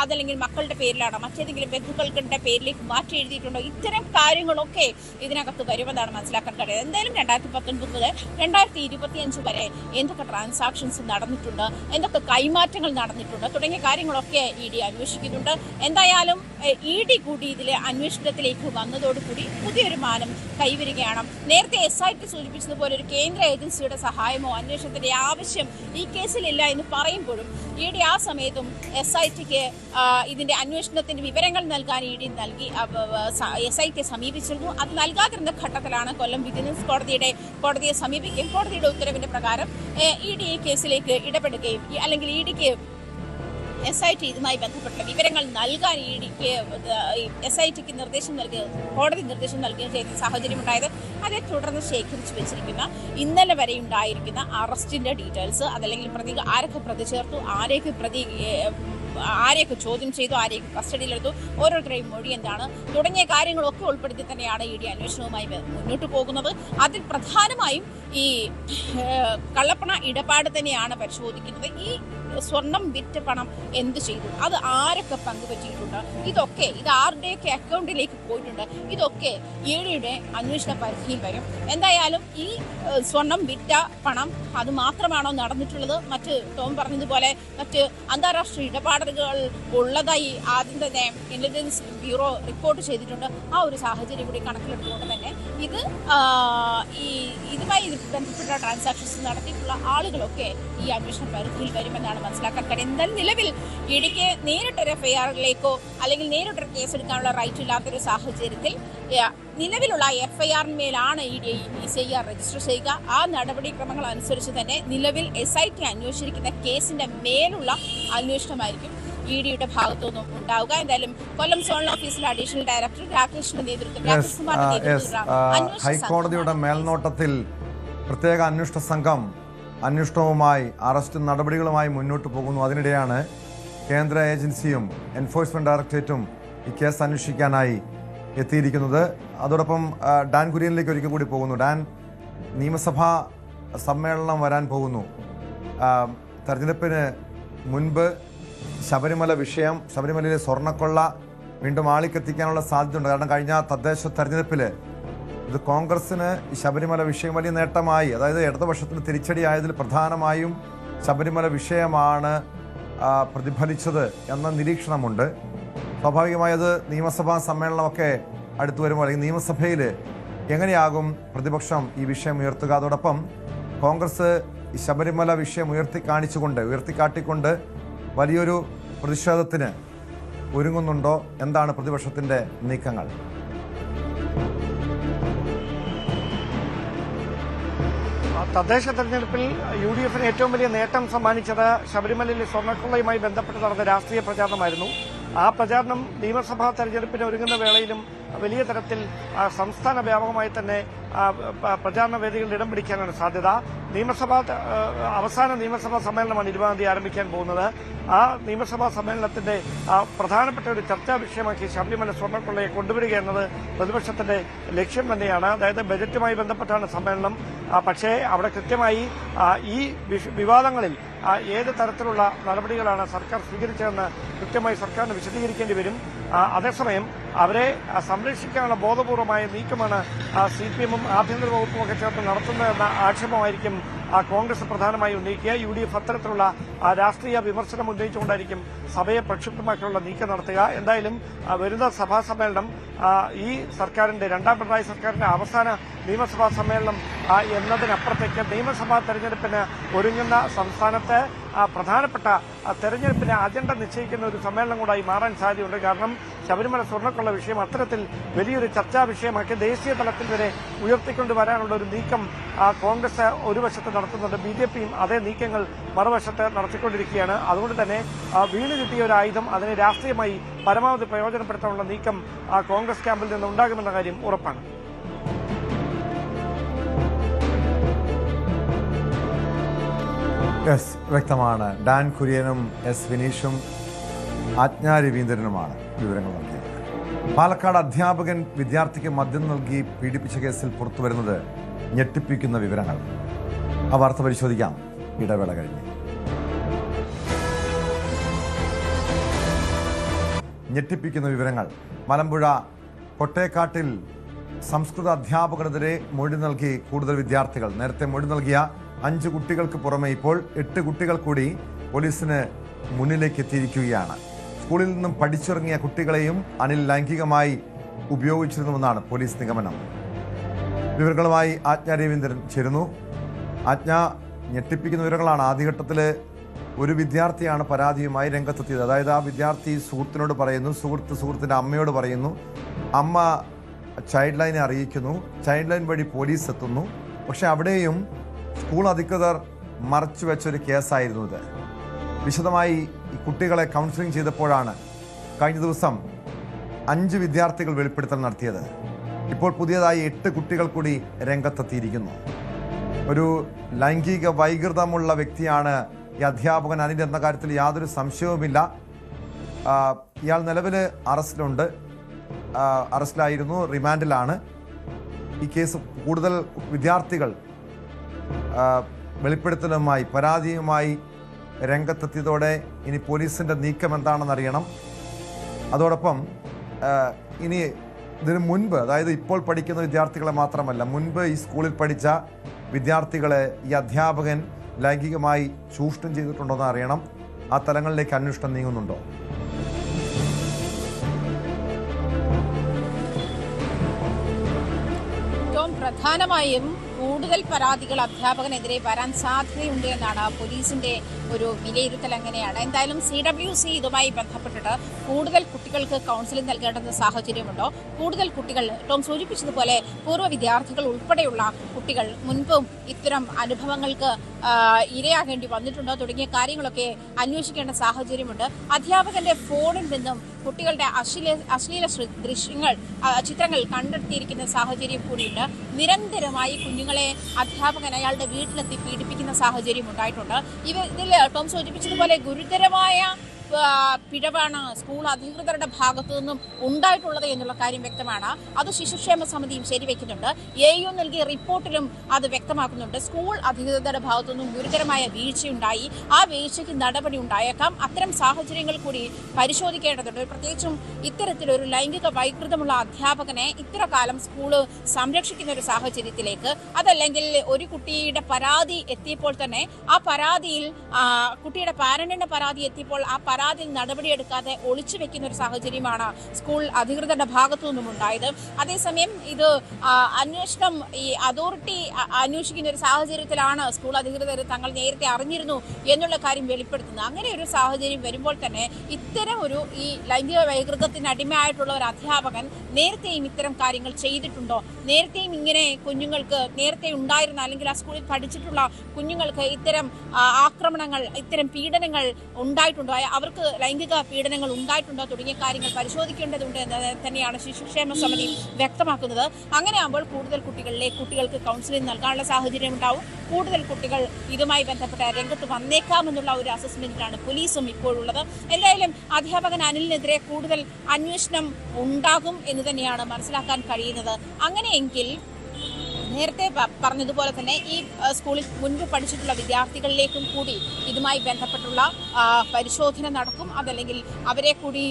അതല്ലെങ്കിൽ മക്കളുടെ പേരിലാണോ മറ്റേതെങ്കിലും ബന്ധുക്കളുടെ പേരിലേക്ക് മാറ്റി എഴുതിയിട്ടുണ്ടോ, ഇത്തരം കാര്യങ്ങളൊക്കെ ഇതിനകത്ത് വരുമെന്നാണ് മനസ്സിലാക്കാൻ കഴിയുന്നത്. എന്തായാലും 2019 മുതൽ 2025 വരെ എന്തൊക്കെ ട്രാൻസാക്ഷൻസ് നടന്നിട്ടുണ്ട്, എന്തൊക്കെ കൈമാറ്റങ്ങൾ നടന്നിട്ടുണ്ട് തുടങ്ങിയ കാര്യങ്ങളൊക്കെ ഇ ഡി അന്വേഷിക്കുന്നുണ്ട്. എന്തായാലും ഇ ഡി കൂടി ഇതിലെ അന്വേഷണത്തിലേക്ക് വന്നതോടുകൂടി പുതിയൊരു മാനം കൈവരികയാണ്. നേരത്തെ SIT സൂചിപ്പിച്ചതുപോലെ ഒരു കേന്ദ്ര ഏജൻസിയുടെ സഹായമോ അന്വേഷണത്തിന്റെ ആവശ്യം ഈ കേസിലില്ല എന്ന് പറയുമ്പോഴും ഇ ഡി ആ സമയത്തും SITക്ക് ഇതിന്റെ അന്വേഷണത്തിന്റെ വിവരങ്ങൾ നൽകാൻ ഇ ഡി SIT സമീപിച്ചിരുന്നു. അത് നൽകാതിരുന്ന ഘട്ടത്തിലാണ് കൊല്ലം വിജിലൻസ് കോടതിയെ സമീപിക്കുകയും കോടതിയുടെ ഉത്തരവിന്റെ പ്രകാരം ഇ ഡി ഈ കേസിലേക്ക് ഇടപെടുകയും അല്ലെങ്കിൽ ഇ ഡിക്ക് SIT ഇതുമായി ബന്ധപ്പെട്ട വിവരങ്ങൾ നൽകാൻ ഇ ഡിക്ക് SITക്ക് കോടതി നിർദ്ദേശം നൽകുകയും ചെയ്യുന്ന സാഹചര്യമുണ്ടായത്. അതേ തുടർന്ന് ശേഖരിച്ചു വെച്ചിരിക്കുന്ന ഇന്നലെ വരെ ഉണ്ടായിരിക്കുന്ന അറസ്റ്റിന്റെ ഡീറ്റെയിൽസ് അതല്ലെങ്കിൽ പ്രതികൾ ആരൊക്കെ പ്രതി ചേർത്തു, ആരെയൊക്കെ ചോദ്യം ചെയ്തു, ആരെയൊക്കെ കസ്റ്റഡിയിലെടുത്തു, ഓരോരുത്തരുടെയും മൊഴി എന്താണ് തുടങ്ങിയ കാര്യങ്ങളൊക്കെ ഉൾപ്പെടുത്തി തന്നെയാണ് ഇ ഡി അന്വേഷണവുമായി മുന്നോട്ട് പോകുന്നത്. അതിൽ പ്രധാനമായും ഈ കള്ളപ്പണ ഇടപാട് തന്നെയാണ് പരിശോധിക്കുന്നത്. ഈ സ്വർണം വിറ്റ പണം എന്ത് ചെയ്തു, അത് ആരൊക്കെ പങ്കുപറ്റിയിട്ടുണ്ട്, ഇത് ആരുടെയൊക്കെ അക്കൗണ്ടിലേക്ക് പോയിട്ടുണ്ട്, ഇതൊക്കെ ഇ ഡിയുടെ അന്വേഷണ പരിധിയിൽ വരും. എന്തായാലും ഈ സ്വർണം വിറ്റ പണം അത് മാത്രമാണോ നടന്നിട്ടുള്ളത്, മറ്റ് ടോം പറഞ്ഞതുപോലെ മറ്റ് അന്താരാഷ്ട്ര ഇടപാടുകൾ ഉള്ളതായി ആദ്യം തന്നെ ഇന്റലിജൻസ് ബ്യൂറോ റിപ്പോർട്ട് ചെയ്തിട്ടുണ്ട്. ആ ഒരു സാഹചര്യം കൂടി കണക്കിലെടുത്തുകൊണ്ട് തന്നെ ഇതുമായി ബന്ധപ്പെട്ട ട്രാൻസാക്ഷൻസ് നടത്തിയിട്ടുള്ള ആളുകളൊക്കെ ഈ അന്വേഷണ പരിധിയിൽ വരുമെന്നാണ് മനസ്സിലാക്കാൻ കഴിയും. എന്തായാലും നിലവിൽ ഇടിക്ക് നേരിട്ടൊരു FIR-ിലേക്കോ അല്ലെങ്കിൽ നേരിട്ടൊരു കേസെടുക്കാനുള്ള റൈറ്റ് ഇല്ലാത്തൊരു സാഹചര്യത്തിൽ നിലവിലുള്ള FIR-ന്മേലാണ് ഇ ഡി CIR രജിസ്റ്റർ ചെയ്യുക. ആ നടപടിക്രമങ്ങൾ അനുസരിച്ച് തന്നെ നിലവിൽ SIT അന്വേഷിച്ചിരിക്കുന്ന കേസിന്റെ മേലുള്ള അന്വേഷണമായിരിക്കും ഇ ഡിയുടെ ഭാഗത്തുനിന്നും ഉണ്ടാവുക. എന്തായാലും കൊല്ലം സോണൽ ഓഫീസിലെ അഡീഷണൽ ഡയറക്ടർ രാകേഷിന്റെ നേതൃത്വത്തിൽ ഹൈക്കോടതിയുടെ മേൽനോട്ടത്തിൽ പ്രത്യേക അന്വേഷണ സംഘം അന്വേഷണവുമായി അറസ്റ്റ് നടപടികളുമായി മുന്നോട്ട് പോകുന്നു. അതിനിടെയാണ് കേന്ദ്ര ഏജൻസിയും എൻഫോഴ്സ്മെന്റ് ഡയറക്ടറേറ്റും ഈ കേസ് അന്വേഷിക്കാനായി എത്തിയിരിക്കുന്നത്. അതോടൊപ്പം ഡാൻ കുര്യനിലേക്ക് ഒരിക്കൽ കൂടി പോകുന്നു. ഡാൻ, നിയമസഭാ സമ്മേളനം വരാൻ പോകുന്നു. തെരഞ്ഞെടുപ്പിന് മുൻപ് ശബരിമലയിലെ സ്വർണ്ണക്കൊള്ള വീണ്ടും ആളിക്കെത്തിക്കാനുള്ള സാധ്യതയുണ്ട്. കാരണം കഴിഞ്ഞ തദ്ദേശ തെരഞ്ഞെടുപ്പിൽ ഇത് കോൺഗ്രസിന് ഈ ശബരിമല വിഷയം വലിയ നേട്ടമായി, അതായത് ഇടതുപക്ഷത്തിന് തിരിച്ചടിയായതിൽ പ്രധാനമായും ശബരിമല വിഷയമാണ് പ്രതിഫലിച്ചത് എന്ന നിരീക്ഷണമുണ്ട്. സ്വാഭാവികമായി അത് നിയമസഭാ സമ്മേളനമൊക്കെ അടുത്തു വരുമ്പോൾ അല്ലെങ്കിൽ നിയമസഭയിൽ എങ്ങനെയാകും പ്രതിപക്ഷം ഈ വിഷയം ഉയർത്തുക? അതോടൊപ്പം കോൺഗ്രസ് ഈ ശബരിമല വിഷയം ഉയർത്തിക്കാട്ടിക്കൊണ്ട് വലിയൊരു പ്രതിഷേധത്തിന് ഒരുങ്ങുന്നുണ്ടോ? എന്താണ് പ്രതിപക്ഷത്തിൻ്റെ നീക്കങ്ങൾ? തദ്ദേശ തെരഞ്ഞെടുപ്പിൽ UDF-ന് ഏറ്റവും വലിയ നേട്ടം സമ്മാനിച്ചത് ശബരിമലയിലെ സ്വർണ്ണക്കൊള്ളയുമായി ബന്ധപ്പെട്ട് നടന്ന രാഷ്ട്രീയ പ്രചാരണമായിരുന്നു. ആ പ്രചാരണം നിയമസഭാ തെരഞ്ഞെടുപ്പിന് ഒരുങ്ങുന്ന വേളയിലും വലിയ തരത്തിൽ സംസ്ഥാന വ്യാപകമായി തന്നെ പ്രചാരണ വേദികളിൽ ഇടം പിടിക്കാനാണ് സാധ്യത. അവസാന നിയമസഭാ സമ്മേളനമാണ് 20-ാം തീയതി ആരംഭിക്കാൻ പോകുന്നത്. ആ നിയമസഭാ സമ്മേളനത്തിന്റെ പ്രധാനപ്പെട്ട ഒരു ചർച്ചാ വിഷയമാക്കി ശബരിമല സ്വർണ്ണക്കൊള്ളയെ കൊണ്ടുവരിക എന്നത് പ്രതിപക്ഷത്തിന്റെ ലക്ഷ്യം തന്നെയാണ്. അതായത് ബജറ്റുമായി ബന്ധപ്പെട്ടാണ് സമ്മേളനം. പക്ഷേ അവിടെ കൃത്യമായി ഈ വിവാദങ്ങളിൽ ഏത് തരത്തിലുള്ള നടപടികളാണ് സർക്കാർ സ്വീകരിച്ചതെന്ന് കൃത്യമായി സർക്കാരിന് വിശദീകരിക്കേണ്ടി വരും. അതേസമയം അവരെ സംരക്ഷിക്കാനുള്ള ബോധപൂർവമായ നീക്കമാണ് CPM-ഉം ആഭ്യന്തര വകുപ്പും ഒക്കെ ചേർത്ത് നടത്തുന്നതെന്ന ആക്ഷേപമായിരിക്കും കോൺഗ്രസ് പ്രധാനമായി ഉന്നയിക്കുക. UDF അത്തരത്തിലുള്ള രാഷ്ട്രീയ വിമർശനം ഉന്നയിച്ചുകൊണ്ടായിരിക്കും സഭയെ പ്രക്ഷുബ്ധമാക്കിയുള്ള നീക്കം നടത്തുക. എന്തായാലും വരുന്ന സഭാ സമ്മേളനം ഈ സർക്കാരിന്റെ രണ്ടാം പിണറായി സർക്കാരിന്റെ അവസാന നിയമസഭാ സമ്മേളനം എന്നതിനപ്പുറത്തേക്ക് നിയമസഭാ തെരഞ്ഞെടുപ്പിന് ഒരുങ്ങുന്ന സംസ്ഥാനത്ത് പ്രധാനപ്പെട്ട തെരഞ്ഞെടുപ്പിനെ അജണ്ട നിശ്ചയിക്കുന്ന ഒരു സമ്മേളനം കൂടായി മാറാൻ സാധ്യതയുണ്ട്. കാരണം ശബരിമല സ്വർണ്ണക്കൊള്ള വിഷയം അത്തരത്തിൽ വലിയൊരു ചർച്ചാ വിഷയമാക്കി ദേശീയ തലത്തിൽ വരെ ഉയർത്തിക്കൊണ്ടുവരാനുള്ള ഒരു നീക്കം കോൺഗ്രസ് ഒരു വശത്ത് നടത്തുന്നുണ്ട്. BJPയും അതേ നീക്കങ്ങൾ മറുവശത്ത് നടത്തിക്കൊണ്ടിരിക്കുകയാണ്. അതുകൊണ്ട് തന്നെ വീണ് കിട്ടിയ ഒരു ആയുധം അതിനെ രാഷ്ട്രീയമായി പരമാവധി പ്രയോജനപ്പെടുത്താനുള്ള നീക്കം കോൺഗ്രസ് ക്യാമ്പിൽ നിന്ന് ഉണ്ടാകുമെന്ന കാര്യം ഉറപ്പാണ്. വ്യക്തമാണ്. ഡാൻ കുര്യനും എസ് വിനീഷും ആജ്ഞാ രവീന്ദ്രനുമാണ് വിവരങ്ങൾ നൽകിയത്. പാലക്കാട് അധ്യാപകൻ വിദ്യാർത്ഥിക്ക് മദ്യം നൽകി പീഡിപ്പിച്ച കേസിൽ പുറത്തുവരുന്നത് ഞെട്ടിപ്പിക്കുന്ന വിവരങ്ങൾ. ആ വാർത്ത പരിശോധിക്കാം ഇടവേള കഴിഞ്ഞ്. ഞെട്ടിപ്പിക്കുന്ന വിവരങ്ങൾ. മലമ്പുഴ കൊട്ടേക്കാട്ടിൽ സംസ്കൃത അധ്യാപകനെതിരെ മൊഴി നൽകി കൂടുതൽ വിദ്യാർത്ഥികൾ. നേരത്തെ മൊഴി നൽകിയ 5 കുട്ടികൾക്ക് പുറമെ ഇപ്പോൾ 8 കുട്ടികൾ കൂടി പോലീസിന് മുന്നിലേക്ക് എത്തിയിരിക്കുകയാണ്. സ്കൂളിൽ നിന്നും പഠിച്ചിറങ്ങിയ കുട്ടികളെയും അനിൽ ലൈംഗികമായി ഉപയോഗിച്ചിരുന്നുവെന്നാണ് പോലീസ് നിഗമനം. വിവരങ്ങളുമായി ആജ്ഞാ രവീന്ദ്രൻ ചേരുന്നു. ആജ്ഞ, ഞെട്ടിപ്പിക്കുന്ന വിവരങ്ങളാണ്. ആദ്യഘട്ടത്തിൽ ഒരു വിദ്യാർത്ഥിയാണ് പരാതിയുമായി രംഗത്തെത്തിയത്. അതായത് ആ വിദ്യാർത്ഥി സുഹൃത്തിനോട് പറയുന്നു, സുഹൃത്തിൻ്റെ അമ്മയോട് പറയുന്നു, അമ്മ ചൈൽഡ് ലൈനെ അറിയിക്കുന്നു, ചൈൽഡ് ലൈൻ വഴി പോലീസ് എത്തുന്നു. പക്ഷെ അവിടെയും സ്കൂൾ അധികൃതർ മറച്ചു വെച്ചൊരു കേസായിരുന്നു ഇത്. വിശദമായി ഈ കുട്ടികളെ കൗൺസിലിംഗ് ചെയ്തപ്പോഴാണ് കഴിഞ്ഞ ദിവസം 5 വിദ്യാർത്ഥികൾ വെളിപ്പെടുത്തൽ നടത്തിയത്. ഇപ്പോൾ പുതിയതായി 8 കുട്ടികൾ കൂടി രംഗത്തെത്തിയിരിക്കുന്നു. ഒരു ലൈംഗിക വൈകൃതമുള്ള വ്യക്തിയാണ് ഈ അധ്യാപകൻ അനിൽ എന്ന കാര്യത്തിൽ യാതൊരു സംശയവുമില്ല. ഇയാൾ നിലവിൽ അറസ്റ്റിലായിരുന്നു, റിമാൻഡിലാണ്. ഈ കേസ് കൂടുതൽ വിദ്യാർത്ഥികൾ വെളിപ്പെടുത്തലുമായി പരാതിയുമായി രംഗത്തെത്തിയതോടെ ഇനി പോലീസിൻ്റെ നീക്കം എന്താണെന്നറിയണം. അതോടൊപ്പം ഇനി ഇതിനു മുൻപ്, അതായത് ഇപ്പോൾ പഠിക്കുന്ന വിദ്യാർത്ഥികളെ മാത്രമല്ല, മുൻപ് ഈ സ്കൂളിൽ പഠിച്ച വിദ്യാർത്ഥികളെ ഈ അധ്യാപകൻ ലൈംഗികമായി ചൂഷണം ചെയ്തിട്ടുണ്ടോ എന്ന് അറിയണം. ആ തലങ്ങളിലേക്ക് അന്വേഷണം നീങ്ങുന്നുണ്ടോ? പ്രധാനമായും കൂടുതൽ പരാതികൾ അധ്യാപകനെതിരെ വരാൻ സാധ്യതയുണ്ട് എന്നാണ് പോലീസിന്റെ ഒരു വിലയിരുത്തൽ. അങ്ങനെയാണ്. എന്തായാലും CWC ഇതുമായി ബന്ധപ്പെട്ടിട്ട് കൂടുതൽ കുട്ടികൾക്ക് കൗൺസിലിംഗ് നൽകേണ്ടുന്ന സാഹചര്യമുണ്ടോ? കൂടുതൽ കുട്ടികൾ ടോം സൂചിപ്പിച്ചതുപോലെ പൂർവ്വ വിദ്യാർത്ഥികൾ ഉൾപ്പെടെയുള്ള കുട്ടികൾ മുൻപും ഇത്തരം അനുഭവങ്ങൾക്ക് ഇരയാകേണ്ടി വന്നിട്ടുണ്ടോ തുടങ്ങിയ കാര്യങ്ങളൊക്കെ അന്വേഷിക്കേണ്ട സാഹചര്യമുണ്ട്. അധ്യാപകന്റെ ഫോണിൽ നിന്നും കുട്ടികളുടെ അശ്ലീല ചിത്രങ്ങൾ കണ്ടെത്തിയിരിക്കുന്ന സാഹചര്യം കൂടിയുണ്ട്. നിരന്തരമായി കുഞ്ഞുങ്ങളെ അധ്യാപകൻ അയാളുടെ വീട്ടിലെത്തി പീഡിപ്പിക്കുന്ന സാഹചര്യം ഉണ്ടായിട്ടുണ്ട്. ഇതിൽ ടോം സൂചിപ്പിച്ചതുപോലെ ഗുരുതരമായ പിഴവാണ് സ്കൂൾ അധികൃതരുടെ ഭാഗത്തു നിന്നും ഉണ്ടായിട്ടുള്ളത് എന്നുള്ള കാര്യം വ്യക്തമാണ്. അത് ശിശുക്ഷേമ സമിതിയും ശരിവെക്കുന്നുണ്ട്. AU നൽകിയ റിപ്പോർട്ടിലും അത് വ്യക്തമാക്കുന്നുണ്ട്. സ്കൂൾ അധികൃതരുടെ ഭാഗത്തു നിന്നും ഗുരുതരമായ വീഴ്ചയുണ്ടായി, ആ വീഴ്ചയ്ക്ക് നടപടി ഉണ്ടായേക്കാം. അത്തരം സാഹചര്യങ്ങൾ കൂടി പരിശോധിക്കേണ്ടതുണ്ട്. പ്രത്യേകിച്ചും ഇത്തരത്തിലൊരു ലൈംഗിക വൈകൃതമുള്ള അധ്യാപകനെ ഇത്ര കാലം സ്കൂള് സംരക്ഷിക്കുന്ന ഒരു സാഹചര്യത്തിലേക്ക്, അതല്ലെങ്കിൽ ഒരു കുട്ടിയുടെ പരാതി എത്തിയപ്പോൾ തന്നെ ആ പരാതിയിൽ കുട്ടിയുടെ പാരന്റിന്റെ പരാതി എത്തിയപ്പോൾ ആ പരാതിയിൽ നടപടിയെടുക്കാതെ ഒളിച്ചു വെക്കുന്ന ഒരു സാഹചര്യമാണ് സ്കൂൾ അധികൃതരുടെ ഭാഗത്തു നിന്നും ഉണ്ടായത്. അതേസമയം ഇത് അന്വേഷണം ഈ അതോറിറ്റി അന്വേഷിക്കുന്ന ഒരു സാഹചര്യത്തിലാണ് സ്കൂൾ അധികൃതർ തങ്ങൾ നേരത്തെ അറിഞ്ഞിരുന്നു എന്നുള്ള കാര്യം വെളിപ്പെടുത്തുന്നത്. അങ്ങനെ ഒരു സാഹചര്യം വരുമ്പോൾ തന്നെ ഇത്തരം ഈ ലൈംഗിക വൈകൃതത്തിന് അടിമയായിട്ടുള്ള ഒരു അധ്യാപകൻ നേരത്തെയും ഇത്തരം കാര്യങ്ങൾ ചെയ്തിട്ടുണ്ടോ? നേരത്തെയും ഇങ്ങനെ കുഞ്ഞുങ്ങൾക്ക് നേരത്തെ ഉണ്ടായിരുന്ന അല്ലെങ്കിൽ ആ സ്കൂളിൽ പഠിച്ചിട്ടുള്ള കുഞ്ഞുങ്ങൾക്ക് ഇത്തരം ആക്രമണങ്ങൾ, ഇത്തരം പീഡനങ്ങൾ ഉണ്ടായിട്ടുണ്ടോ? അവർക്ക് ലൈംഗിക പീഡനങ്ങൾ ഉണ്ടായിട്ടുണ്ടോ തുടങ്ങിയ കാര്യങ്ങൾ പരിശോധിക്കേണ്ടതുണ്ട് എന്ന് തന്നെയാണ് ശിശുക്ഷേമ സമിതി വ്യക്തമാക്കുന്നത്. അങ്ങനെയാകുമ്പോൾ കൂടുതൽ കുട്ടികൾക്ക് കൗൺസിലിംഗ് നൽകാനുള്ള സാഹചര്യം ഉണ്ടാവും. കൂടുതൽ കുട്ടികൾ ഇതുമായി ബന്ധപ്പെട്ട രംഗത്ത് വന്നേക്കാമെന്നുള്ള ഒരു അസസ്മെന്റിലാണ് പോലീസും ഇപ്പോഴുള്ളത്. എന്തായാലും അധ്യാപകൻ അനിലിനെതിരെ കൂടുതൽ അന്വേഷണം ഉണ്ടാകും എന്ന് തന്നെയാണ് മനസ്സിലാക്കാൻ കഴിയുന്നത്. അങ്ങനെയെങ്കിൽ നേരത്തെ പറഞ്ഞതുപോലെ തന്നെ ഈ സ്കൂളിൽ മുൻപ് പഠിച്ചിട്ടുള്ള വിദ്യാർത്ഥികളിലേക്കും കൂടി ഇതുമായി ബന്ധപ്പെട്ടുള്ള പരിശോധന നടക്കും. അതല്ലെങ്കിൽ അവരെ കൂടി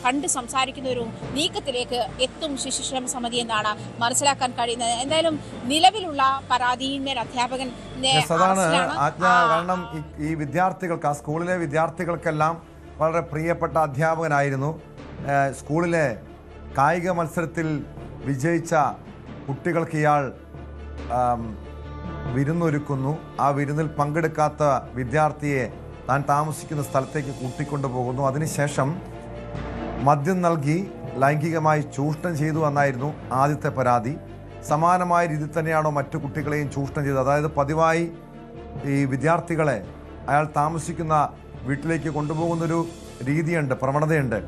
കണ്ട് സംസാരിക്കുന്ന ഒരു നീക്കത്തിലേക്ക് എത്തും ശിശുക്ഷേമ സമിതി എന്നാണ് മനസ്സിലാക്കാൻ കഴിയുന്നത്. എന്തായാലും നിലവിലുള്ള പരാതിയിന്മേൽ അധ്യാപകൻ കാരണം ഈ വിദ്യാർത്ഥികൾക്ക്, ആ സ്കൂളിലെ വിദ്യാർത്ഥികൾക്കെല്ലാം വളരെ പ്രിയപ്പെട്ട അധ്യാപകനായിരുന്നു. സ്കൂളിലെ കായിക മത്സരത്തിൽ വിജയിച്ച കുട്ടികൾക്ക് ഇയാൾ വിരുന്നൊരുക്കുന്നു. ആ വിരുന്നിൽ പങ്കെടുക്കാത്ത വിദ്യാർത്ഥിയെ താൻ താമസിക്കുന്ന സ്ഥലത്തേക്ക് കൂട്ടിക്കൊണ്ടുപോകുന്നു. അതിനുശേഷം മദ്യം നൽകി ലൈംഗികമായി ചൂഷണം ചെയ്തു എന്നായിരുന്നു ആദ്യത്തെ പരാതി. സമാനമായ രീതിയിൽ തന്നെയാണോ മറ്റു കുട്ടികളെയും ചൂഷണം ചെയ്തത്? അതായത് പതിവായി ഈ വിദ്യാർത്ഥികളെ അയാൾ താമസിക്കുന്ന വീട്ടിലേക്ക് കൊണ്ടുപോകുന്നൊരു രീതിയുണ്ട്, പ്രവണതയുണ്ട്.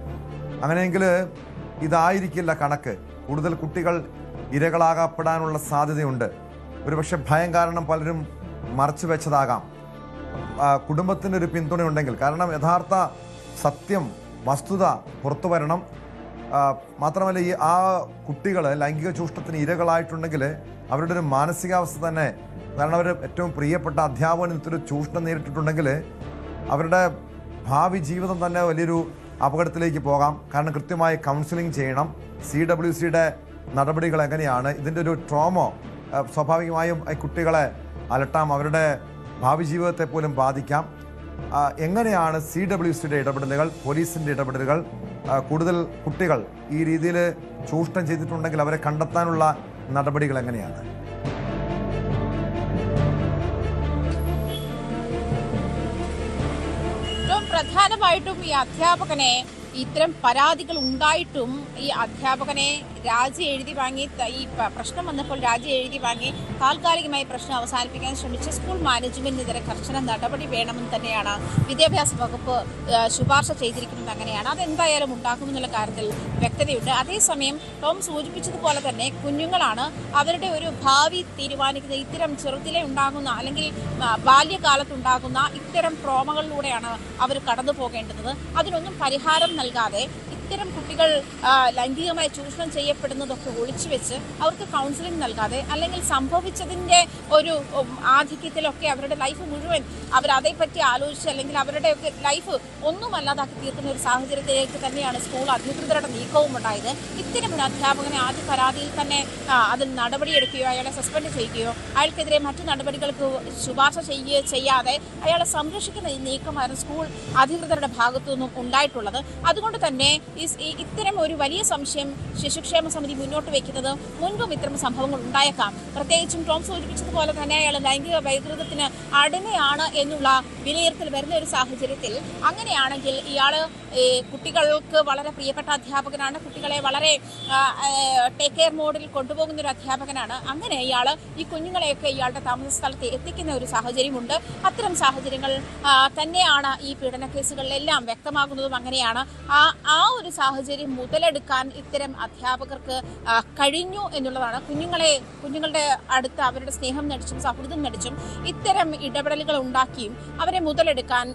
അങ്ങനെയെങ്കിൽ ഇതായിരിക്കില്ല കണക്ക്. കൂടുതൽ കുട്ടികൾ ഇരകളാകപ്പെടാനുള്ള സാധ്യതയുണ്ട്. ഒരുപക്ഷെ ഭയം കാരണം പലരും മറച്ചു വെച്ചതാകാം. കുടുംബത്തിൻ്റെ ഒരു പിന്തുണയുണ്ടെങ്കിൽ, കാരണം യഥാർത്ഥ സത്യം, വസ്തുത പുറത്തു വരണം. മാത്രമല്ല ആ കുട്ടികൾ ലൈംഗിക ചൂഷണത്തിന് ഇരകളായിട്ടുണ്ടെങ്കിൽ അവരുടെ ഒരു മാനസികാവസ്ഥ തന്നെ, കാരണം അവർ ഏറ്റവും പ്രിയപ്പെട്ട അധ്യാപകൻ ഇത്തരം ചൂഷണം നേരിട്ടിട്ടുണ്ടെങ്കിൽ അവരുടെ ഭാവി ജീവിതം തന്നെ വലിയൊരു അപകടത്തിലേക്ക് പോകാം. കാരണം കൃത്യമായി കൗൺസിലിംഗ് ചെയ്യണം. CWCയുടെ നടപടികൾ എങ്ങനെയാണ്? ഇതിൻ്റെ ഒരു ട്രോമോ സ്വാഭാവികമായും കുട്ടികളെ അലട്ടാം, അവരുടെ ഭാവി ജീവിതത്തെ പോലും ബാധിക്കാം. എങ്ങനെയാണ് CWCയുടെ ഇടപെടലുകൾ, പോലീസിൻ്റെ ഇടപെടലുകൾ? കൂടുതൽ കുട്ടികൾ ഈ രീതിയിൽ ചൂഷണം ചെയ്തിട്ടുണ്ടെങ്കിൽ അവരെ കണ്ടെത്താനുള്ള നടപടികൾ എങ്ങനെയാണ്? പ്രധാനമായിട്ടും ഈ അധ്യാപകനെ ഇത്തരം പരാതികൾ ഉണ്ടായിട്ടും ഈ അധ്യാപകനെ രാജി എഴുതി വാങ്ങി, ഈ പ്രശ്നം വന്നപ്പോൾ രാജി എഴുതി വാങ്ങി താൽക്കാലികമായി പ്രശ്നം അവസാനിപ്പിക്കാൻ ശ്രമിച്ച സ്കൂൾ മാനേജ്മെന്റിനെതിരെ കർശന നടപടി വേണമെന്ന് തന്നെയാണ് വിദ്യാഭ്യാസ വകുപ്പ് ശുപാർശ ചെയ്തിരിക്കുന്നത്. അങ്ങനെയാണ് അതെന്തായാലും ഉണ്ടാക്കുമെന്നുള്ള കാര്യത്തിൽ വ്യക്തതയുണ്ട്. അതേസമയം ടോം സൂചിപ്പിച്ചതുപോലെ തന്നെ കുഞ്ഞുങ്ങളാണ് അവരുടെ ഒരു ഭാവി തീരുമാനിക്കുന്നത്. ഇത്തരം ചെറുതിലെ ഉണ്ടാകുന്ന അല്ലെങ്കിൽ ബാല്യകാലത്തുണ്ടാകുന്ന ഇത്തരം ട്രോമകളിലൂടെയാണ് അവർ കടന്നു പോകേണ്ടത്. അതിനൊന്നും പരിഹാരം നൽകാതെ ഇത്തരം കുട്ടികൾ ലൈംഗികമായി ചൂഷണം ചെയ്യപ്പെടുന്നതൊക്കെ ഒളിച്ചു വെച്ച് അവർക്ക് കൗൺസിലിംഗ് നൽകാതെ, അല്ലെങ്കിൽ സംഭവിച്ചതിൻ്റെ ഒരു ആധിക്യത്തിലൊക്കെ അവരുടെ ലൈഫ് മുഴുവൻ അവരതേപ്പറ്റി ആലോചിച്ച് അല്ലെങ്കിൽ അവരുടെയൊക്കെ ലൈഫ് ഒന്നുമല്ലാതാക്കി തീർക്കുന്ന ഒരു സാഹചര്യത്തിലേക്ക് തന്നെയാണ് സ്കൂൾ അധികൃതരുടെ നീക്കവും ഉണ്ടായത്. ഇത്തരം ഒരു അധ്യാപകനെ ആദ്യ പരാതിയിൽ തന്നെ അതിൽ നടപടിയെടുക്കുകയോ അയാളെ സസ്പെൻഡ് ചെയ്യുകയോ അയാൾക്കെതിരെ മറ്റു നടപടികൾക്ക് ശുപാർശ ചെയ്യാതെ അയാളെ സംരക്ഷിക്കുന്ന ഈ നീക്കമായിരുന്നു സ്കൂൾ അധികൃതരുടെ ഭാഗത്തു നിന്നും ഉണ്ടായിട്ടുള്ളത്. അതുകൊണ്ട് തന്നെ ഇത്തരം ഒരു വലിയ സംശയം ശിശുക്ഷേമ സമിതി മുന്നോട്ട് വെക്കുന്നത് മുൻപും ഇത്തരം സംഭവങ്ങൾ ഉണ്ടായേക്കാം. പ്രത്യേകിച്ചും ടോം സൂചിപ്പിച്ചതുപോലെ തന്നെ അയാൾ ലൈംഗിക വൈകൃതത്തിന് അടിമയാണ് എന്നുള്ള വിലയിരുത്തൽ വരുന്ന ഒരു സാഹചര്യത്തിൽ, അങ്ങനെയാണെങ്കിൽ ഇയാൾ കുട്ടികൾക്ക് വളരെ പ്രിയപ്പെട്ട അധ്യാപകനാണ്, കുട്ടികളെ വളരെ ടേക്ക് കെയർ മോഡിൽ കൊണ്ടുപോകുന്ന ഒരു അധ്യാപകനാണ്. അങ്ങനെ ഇയാൾ ഈ കുഞ്ഞുങ്ങളെയൊക്കെ ഇയാളുടെ താമസ സ്ഥലത്ത് എത്തിക്കുന്ന ഒരു സാഹചര്യമുണ്ട്. അത്തരം സാഹചര്യങ്ങൾ തന്നെയാണ് ഈ പീഡന കേസുകളിലെല്ലാം വ്യക്തമാകുന്നതും. അങ്ങനെയാണ് ആ ഒരു സാഹചര്യം മുതലെടുക്കാൻ ഇത്തരം അധ്യാപകർക്ക് കഴിഞ്ഞു എന്നുള്ളതാണ്. കുഞ്ഞുങ്ങളുടെ അടുത്ത് അവരുടെ സ്നേഹം നടിച്ചും സൗഹൃദം നടിച്ചും ഇത്തരം ഇടപെടലുകൾ ഉണ്ടാക്കിയും അവരെ മുതലെടുക്കാൻ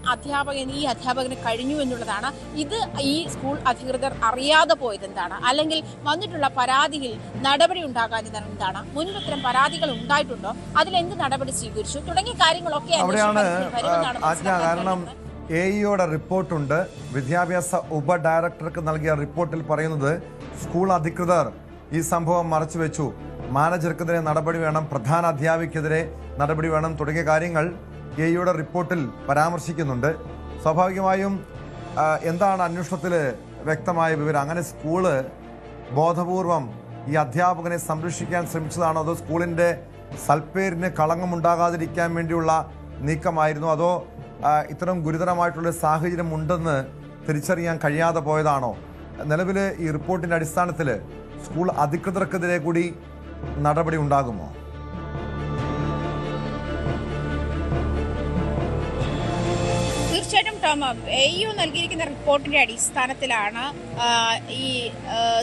ഈ അധ്യാപകന് കഴിഞ്ഞു എന്നുള്ളതാണ്. ഇത് ഈ സ്കൂൾ അധികൃതർ അറിയാതെ പോയത് എന്താണ്, അല്ലെങ്കിൽ വന്നിട്ടുള്ള പരാതിയിൽ നടപടി ഉണ്ടാകാഞ്ഞത് എന്താണ്, മുൻപ് ഇത്തരം പരാതികൾ ഉണ്ടായിട്ടുണ്ടോ, അതിലെന്ത് നടപടി സ്വീകരിച്ചു തുടങ്ങിയ കാര്യങ്ങളൊക്കെ കാരണം AEOയുടെ റിപ്പോർട്ടുണ്ട്. വിദ്യാഭ്യാസ ഉപ ഡയറക്ടർക്ക് നൽകിയ റിപ്പോർട്ടിൽ പറയുന്നത് സ്കൂൾ അധികൃതർ ഈ സംഭവം മറച്ചുവെച്ചു, മാനേജർക്കെതിരെ നടപടി വേണം, പ്രധാന അധ്യാപികയ്ക്കെതിരെ നടപടി വേണം തുടങ്ങിയ കാര്യങ്ങൾ AEOയുടെ റിപ്പോർട്ടിൽ പരാമർശിക്കുന്നുണ്ട്. സ്വാഭാവികമായും എന്താണ് അന്വേഷണത്തിൽ വ്യക്തമായ വിവരം? അങ്ങനെ സ്കൂള് ബോധപൂർവം ഈ അധ്യാപകനെ സംരക്ഷിക്കാൻ ശ്രമിച്ചതാണോ, അതോ സ്കൂളിൻ്റെ സൽപ്പേരിന് കളങ്കമുണ്ടാകാതിരിക്കാൻ വേണ്ടിയുള്ള നീക്കമായിരുന്നു, അതോ ഇത്തരം ഗുരുതരമായിട്ടുള്ള സാഹചര്യം ഉണ്ടെന്ന് തിരിച്ചറിയാൻ കഴിയാതെ പോയതാണോ? നിലവിൽ ഈ റിപ്പോർട്ടിൻ്റെ അടിസ്ഥാനത്തിൽ സ്കൂൾ അധികൃതർക്കെതിരെ കൂടി നടപടി ഉണ്ടാകുമോ? തീർച്ചയായിട്ടും ടോം, AEO നൽകിയിരിക്കുന്ന റിപ്പോർട്ടിന്റെ അടിസ്ഥാനത്തിലാണ് ഈ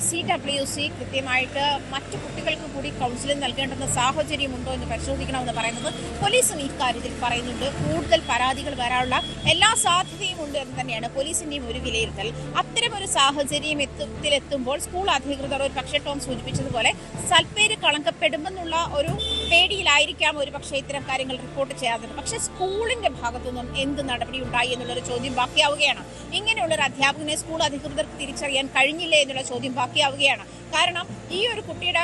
CWC കൃത്യമായിട്ട് മറ്റു കുട്ടികൾക്ക് കൂടി കൗൺസിലിംഗ് നൽകേണ്ടുന്ന സാഹചര്യമുണ്ടോ എന്ന് പരിശോധിക്കണമെന്ന് പറയുന്നത്. പോലീസും ഇക്കാര്യത്തിൽ പറയുന്നുണ്ട്. കൂടുതൽ പരാതികൾ വരാനുള്ള എല്ലാ സാധ്യതയും ഉണ്ട് എന്ന് തന്നെയാണ് പോലീസിന്റെയും ഒരു വിലയിരുത്തൽ. അത്തരമൊരു സാഹചര്യത്തിലെത്തുമ്പോൾ സ്കൂൾ അധികൃതർ ഒരു പക്ഷേ ടോം സൂചിപ്പിച്ചതുപോലെ സൽപ്പേര് കളങ്കപ്പെടുമെന്നുള്ള ഒരു പേടിയിലായിരിക്കാം ഒരു പക്ഷേ ഇത്തരം കാര്യങ്ങൾ റിപ്പോർട്ട് ചെയ്യാറുണ്ട്. പക്ഷേ സ്കൂളിന്റെ ഭാഗത്തുനിന്നും എന്ത് നടപടി ഉണ്ടായി എന്നുള്ളൊരു ചോദ്യം ബാക്കിയാവുകയാണ്. ഇങ്ങനെയുള്ളൊരു അധ്യാപകനെ സ്കൂൾ അധികൃതർക്ക് തിരിച്ചറിയാൻ കഴിഞ്ഞില്ലേ എന്നുള്ള ചോദ്യം ബാക്കിയാവുകയാണ്. കാരണം ഈ ഒരു കുട്ടിയുടെ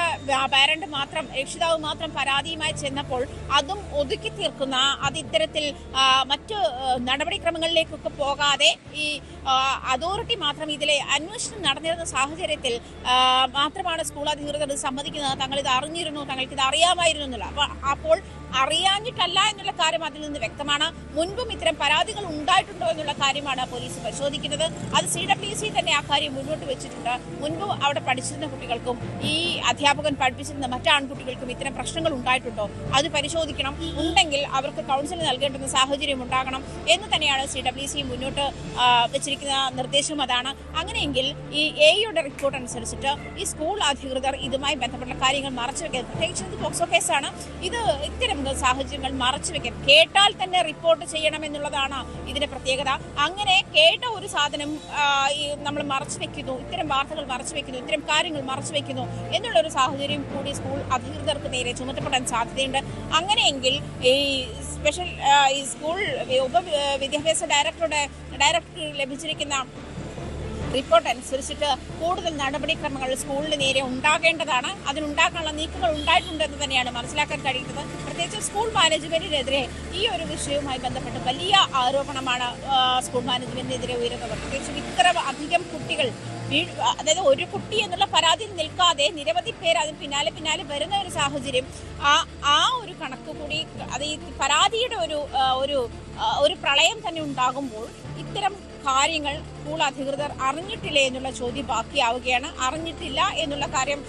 പാരന്റ് മാത്രം, രക്ഷിതാവ് മാത്രം പരാതിയുമായി ചെന്നപ്പോൾ അതും ഒതുക്കി തീർക്കുന്ന, അത് ഇത്തരത്തിൽ മറ്റ് നടപടിക്രമങ്ങളിലേക്കൊക്കെ പോകാതെ ഈ അതോറിറ്റി മാത്രം ഇതിലെ അന്വേഷണം നടന്നിരുന്ന സാഹചര്യത്തിൽ മാത്രമാണ് സ്കൂൾ അധികൃതർ സമ്മതിക്കുന്നത് തങ്ങൾ ഇത് അറിഞ്ഞിരുന്നു, തങ്ങൾക്ക് ഇത് അറിയാമായിരുന്നു എന്നുള്ള. അപ്പോൾ അറിയാഞ്ഞിട്ടല്ല എന്നുള്ള കാര്യം അതിൽ നിന്ന് വ്യക്തമാണ്. മുൻപും ഇത്തരം പരാതികൾ ഉണ്ടായിട്ടുണ്ടോ എന്നുള്ള കാര്യമാണ് പോലീസ് പരിശോധിക്കുന്നത്. അത് CWC തന്നെ ആ കാര്യം മുന്നോട്ട് വെച്ചിട്ടുണ്ട്. മുൻപ് അവിടെ പഠിച്ചിരുന്ന കുട്ടികൾക്കും ഈ അധ്യാപകൻ പഠിപ്പിച്ചിരുന്ന മറ്റു ആൺകുട്ടികൾക്കും ഇത്തരം പ്രശ്നങ്ങൾ ഉണ്ടായിട്ടുണ്ടോ അത് പരിശോധിക്കണം. ഉണ്ടെങ്കിൽ അവർക്ക് കൗൺസിൽ നൽകേണ്ടുന്ന സാഹചര്യം ഉണ്ടാകണം എന്ന് തന്നെയാണ് CWC മുന്നോട്ട് വെച്ചിരിക്കുന്ന നിർദ്ദേശം. അതാണ് അങ്ങനെയെങ്കിൽ ഈ എയുടെ റിപ്പോർട്ട് അനുസരിച്ചിട്ട് ഈ സ്കൂൾ അധികൃതർ ഇതുമായി ബന്ധപ്പെട്ട കാര്യങ്ങൾ മറച്ചുവെക്കാൻ, പ്രത്യേകിച്ച് ഇത് പോക്സോ കേസാണ്, ഇത് ഇത്തരം സാഹചര്യങ്ങൾ മറച്ചുവെക്കാൻ, കേട്ടാൽ തന്നെ റിപ്പോർട്ട് ചെയ്യണം എന്നുള്ളതാണ് ഇതിന്റെ പ്രത്യേകത. അങ്ങനെ കേട്ട ഒരു സാധനം നമ്മൾ മറച്ചു വെക്കുന്നു, ഇത്തരം വാർത്തകൾ മറച്ചു വെക്കുന്നു, ഇത്തരം കാര്യങ്ങൾ മറച്ചു വെക്കുന്നു എന്നുള്ള ഒരു സാഹചര്യം കൂടി സ്കൂൾ അധികൃതർക്ക് നേരെ ചുമത്തപ്പെടാൻ സാധ്യതയുണ്ട്. അങ്ങനെയെങ്കിൽ ഈ സ്പെഷ്യൽ ഈ സ്കൂൾ ഉപവിദ്യാഭ്യാസ ഡയറക്ടർ ലഭിച്ചിരിക്കുന്ന റിപ്പോർട്ട് അനുസരിച്ചിട്ട് കൂടുതൽ നടപടിക്രമങ്ങൾ സ്കൂളിന് നേരെ ഉണ്ടാകേണ്ടതാണ്. അതിനുണ്ടാക്കാനുള്ള നീക്കങ്ങൾ ഉണ്ടായിട്ടുണ്ടെന്ന് തന്നെയാണ് മനസ്സിലാക്കാൻ കഴിയുന്നത്. പ്രത്യേകിച്ച് സ്കൂൾ മാനേജ്മെന്റിനെതിരെ ഈ ഒരു വിഷയവുമായി ബന്ധപ്പെട്ട് വലിയ ആരോപണമാണ് സ്കൂൾ മാനേജ്മെന്റിനെതിരെ ഉയരുന്നത്. പ്രത്യേകിച്ചും ഇത്ര അധികം കുട്ടികൾ, അതായത് ഒരു കുട്ടി എന്നുള്ള പരാതിയിൽ നിൽക്കാതെ നിരവധി പേര് അതിന് പിന്നാലെ വരുന്ന ഒരു സാഹചര്യം, ആ ഒരു കണക്ക് കൂടി, അത് ഈ പരാതിയുടെ ഒരു പ്രളയം തന്നെ ഉണ്ടാകുമ്പോൾ ഇത്തരം കാര്യങ്ങൾ സ്കൂൾ അധികൃതർ അറിഞ്ഞിട്ടില്ലേ എന്നുള്ള ചോദ്യം ബാക്കിയാവുകയാണ്. അറിഞ്ഞിട്ടില്ല എന്നുള്ള കാര്യം,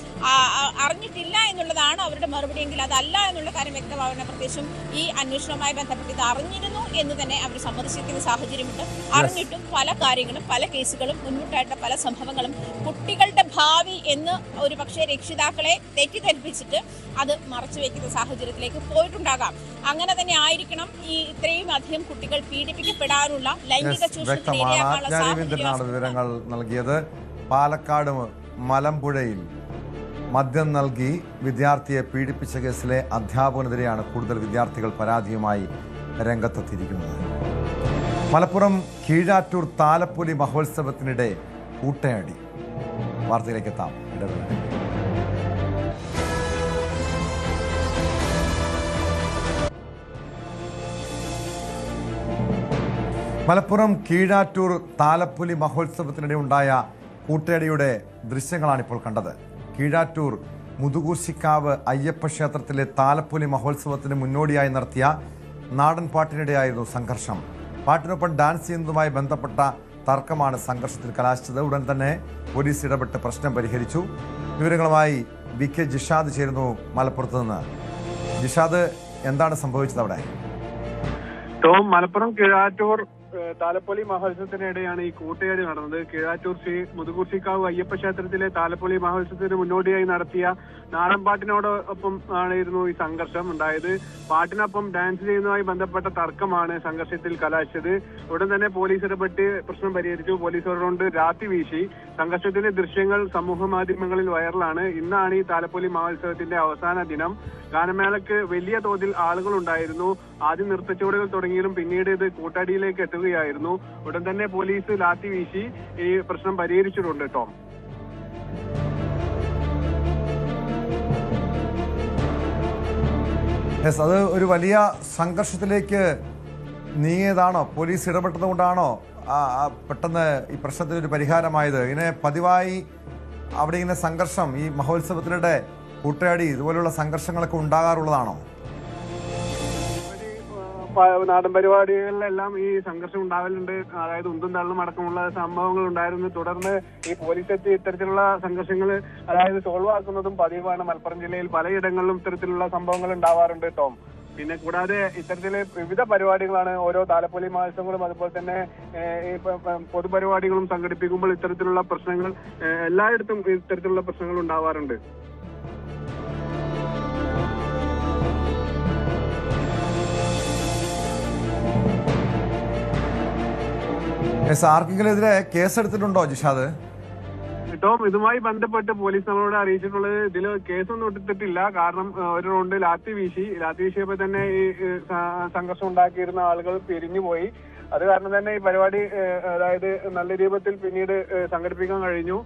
അറിഞ്ഞിട്ടില്ല എന്നുള്ളതാണ് അവരുടെ മറുപടി എങ്കിൽ അതല്ല എന്നുള്ള കാര്യം വ്യക്തമാവുന്ന. പ്രത്യേകിച്ചും ഈ അന്വേഷണവുമായി ബന്ധപ്പെട്ട് ഇത് അറിഞ്ഞിരുന്നു എന്ന് തന്നെ അവർ സമ്മതിച്ചിരിക്കുന്ന സാഹചര്യമുണ്ട്. അറിഞ്ഞിട്ടും പല കാര്യങ്ങളും, പല കേസുകളും, മുൻകൂട്ടായിട്ടുള്ള പല സംഭവങ്ങളും കുട്ടികളുടെ ഭാവി എന്ന് ഒരു പക്ഷേ രക്ഷിതാക്കളെ തെറ്റിദ്ധരിപ്പിച്ചിട്ട് അത് മറച്ചുവെക്കുന്ന സാഹചര്യത്തിലേക്ക് പോയിട്ടുണ്ടാകാം. അങ്ങനെ തന്നെ ആയിരിക്കണം ഈ ഇത്രയും അധികം കുട്ടികൾ പീഡിപ്പിക്കപ്പെടാനുള്ള, ലൈംഗിക ചൂഷണത്തിന് ാണ് വിവരങ്ങൾ നൽകിയത്. പാലക്കാട് മലമ്പുഴയിൽ മദ്യം നൽകി വിദ്യാർത്ഥിയെ പീഡിപ്പിച്ച കേസിലെ അധ്യാപകനെതിരെയാണ് കൂടുതൽ വിദ്യാർത്ഥികൾ പരാതിയുമായി രംഗത്തെത്തിയിരിക്കുന്നത്. മലപ്പുറം കീഴാറ്റൂർ താലപ്പൊലി മഹോത്സവത്തിനിടെ കൂട്ടയടി. വാർത്തയിലേക്ക് എത്താം. മലപ്പുറം കീഴാറ്റൂർ താലപ്പൊലി മഹോത്സവത്തിനിടെ ഉണ്ടായ കൂട്ടയടിയുടെ ദൃശ്യങ്ങളാണിപ്പോൾ കണ്ടത്. കീഴാറ്റൂർ മുതുകൂശിക്കാവ് അയ്യപ്പ ക്ഷേത്രത്തിലെ താലപ്പൊലി മഹോത്സവത്തിന് മുന്നോടിയായി നടത്തിയ നാടൻ പാട്ടിനിടെയായിരുന്നു സംഘർഷം. പാട്ടിനൊപ്പം ഡാൻസ് ചെയ്യുന്നതുമായി ബന്ധപ്പെട്ട തർക്കമാണ് സംഘർഷത്തിൽ കലാശിച്ചത്. ഉടൻ തന്നെ പോലീസ് ഇടപെട്ട് പ്രശ്നം പരിഹരിച്ചു. വിവരങ്ങളുമായി VK ജിഷാദ് ചേരുന്നു മലപ്പുറത്ത് നിന്ന്. ജിഷാദ്, എന്താണ് സംഭവിച്ചത് അവിടെ? മലപ്പുറം കീഴാറ്റൂർ താലപ്പൊലി മഹോത്സവത്തിനിടെയാണ് ഈ കൂട്ടയടി നടന്നത്. കീഴാറ്റൂർ ശ്രീ മുതുകൂർശിക്കാവ് അയ്യപ്പ ക്ഷേത്രത്തിലെ താലപ്പൊലി മഹോത്സവത്തിന് മുന്നോടിയായി നടത്തിയ നാടൻ പാട്ടിനോടൊപ്പം ആയിരുന്നു ഈ സംഘർഷം ഉണ്ടായത്. പാട്ടിനൊപ്പം ഡാൻസ് ചെയ്യുന്നതുമായി ബന്ധപ്പെട്ട തർക്കമാണ് സംഘർഷത്തിൽ കലാശിച്ചത്. ഉടൻ തന്നെ പോലീസ് ഇടപെട്ട് പ്രശ്നം പരിഹരിച്ചു. പോലീസുകാരോട് രാത്രി വീശി. സംഘർഷത്തിന്റെ ദൃശ്യങ്ങൾ സമൂഹ മാധ്യമങ്ങളിൽ വൈറലാണ്. ഇന്നാണ് ഈ താലപ്പൊലി മഹോത്സവത്തിന്റെ അവസാന ദിനം. ഗാനമേളയ്ക്ക് വലിയ തോതിൽ ആളുകൾ ഉണ്ടായിരുന്നു. ആദ്യം നൃത്തച്ചുവടുകൾ തുടങ്ങിയാലും പിന്നീട് ഇത് കൂട്ടടിയിലേക്ക് എത്തുകയായിരുന്നു. ഉടൻ തന്നെ പോലീസ് ലാത്തി വീശി ഈ പ്രശ്നം പരിഹരിച്ചിട്ടുണ്ട്. ടോം, അത് ഒരു വലിയ സംഘർഷത്തിലേക്ക് നീങ്ങിയതാണോ? പോലീസ് ഇടപെട്ടത് കൊണ്ടാണോ പെട്ടെന്ന് ഈ പ്രശ്നത്തിനൊരു പരിഹാരമായത്? ഇങ്ങനെ പതിവായി അവിടെ ഇങ്ങനെ സംഘർഷം, ഈ മഹോത്സവത്തിനിടെ കൂട്ടയടി, ഇതുപോലുള്ള സംഘർഷങ്ങളൊക്കെ ഉണ്ടാകാറുള്ളതാണോ? നാടൻ പരിപാടികളിലെല്ലാം ഈ സംഘർഷം ഉണ്ടാവലുണ്ട്. അതായത് ഉന്തും തള്ളും അടക്കമുള്ള സംഭവങ്ങൾ ഉണ്ടായിരുന്നു. തുടർന്ന് ഈ പോലീസ് എത്തി ഇത്തരത്തിലുള്ള സംഘർഷങ്ങൾ സോൾവ് ആക്കുന്നതും പതിവാണ്. മലപ്പുറം ജില്ലയിൽ പലയിടങ്ങളിലും ഇത്തരത്തിലുള്ള സംഭവങ്ങൾ ഉണ്ടാവാറുണ്ട്. ടോം, പിന്നെ കൂടാതെ ഇത്തരത്തില് വിവിധ പരിപാടികളാണ് ഓരോ താലപ്പൊലി മഹോത്സവങ്ങളും അതുപോലെ തന്നെ ഈ പൊതുപരിപാടികളും സംഘടിപ്പിക്കുമ്പോൾ ഇത്തരത്തിലുള്ള പ്രശ്നങ്ങൾ എല്ലായിടത്തും ഇത്തരത്തിലുള്ള പ്രശ്നങ്ങൾ ഉണ്ടാവാറുണ്ട്. ആർക്കെങ്കിലെതിരെ കേസെടുത്തിട്ടുണ്ടോ ജിഷാദ്? ടോം, ഇതുമായി ബന്ധപ്പെട്ട് പോലീസ് നമ്മളോട് അറിയിച്ചിട്ടുള്ളത് ഇതിൽ കേസൊന്നും എടുത്തിട്ടില്ല. കാരണം ഒരു റൗണ്ട് ലാത്തി വീശിയപ്പോ തന്നെ ഈ സംഘർഷം ഉണ്ടാക്കിയിരുന്ന ആളുകൾ പിരിഞ്ഞുപോയി. അത് കാരണം തന്നെ ഈ പരിപാടി അതായത് നല്ല രൂപത്തിൽ പിന്നീട് സംഘടിപ്പിക്കാൻ കഴിഞ്ഞു.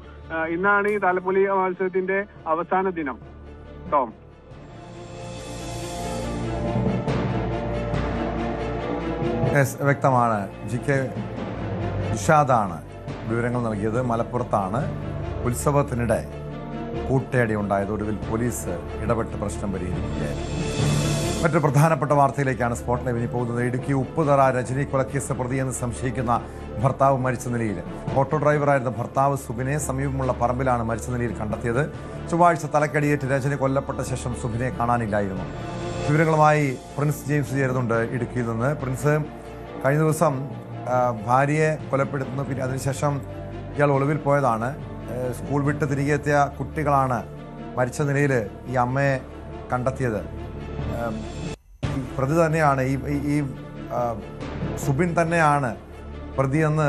ഇന്നാണ് ഈ താലപ്പൊലി മഹോത്സവത്തിന്റെ അവസാന ദിനം. ടോം, വ്യക്തമാണ്. GK ജിഷാദാണ് വിവരങ്ങൾ നൽകിയത്. മലപ്പുറത്താണ് ഉത്സവത്തിനിടെ കൂട്ടയടി ഉണ്ടായത്. ഒടുവിൽ പോലീസ് ഇടപെട്ട് പ്രശ്നം പരിഹരിക്കുകയായിരുന്നു. മറ്റൊരു പ്രധാനപ്പെട്ട വാർത്തയിലേക്കാണ് സ്പോട്ട് ലൈവിന് പോകുന്നത്. ഇടുക്കി ഉപ്പുതറ രജനി കൊലക്കേസ് പ്രതിയെന്ന് സംശയിക്കുന്ന ഭർത്താവ് മരിച്ച നിലയിൽ. ഓട്ടോ ഡ്രൈവറായിരുന്ന ഭർത്താവ് സുബിനെ സമീപമുള്ള പറമ്പിലാണ് മരിച്ച നിലയിൽ കണ്ടെത്തിയത്. ചൊവ്വാഴ്ച തലക്കടിയേറ്റ് രജനി കൊല്ലപ്പെട്ട ശേഷം സുബിനെ കാണാനില്ലായിരുന്നു. വിവരങ്ങളുമായി പ്രിൻസ് ജെയിംസ് ചേരുന്നുണ്ട് ഇടുക്കിയിൽ നിന്ന്. പ്രിൻസ്, കഴിഞ്ഞ ദിവസം ഭാര്യയെ കൊലപ്പെടുത്തുന്നു, പിന്നെ അതിനുശേഷം ഇയാൾ ഒളിവിൽ പോയതാണ്. സ്കൂൾ വിട്ട് തിരികെ എത്തിയ കുട്ടികളാണ് മരിച്ച നിലയിൽ ഈ അമ്മയെ കണ്ടെത്തിയത്. പ്രതി തന്നെയാണ് ഈ സുബിൻ തന്നെയാണ് പ്രതിയെന്ന്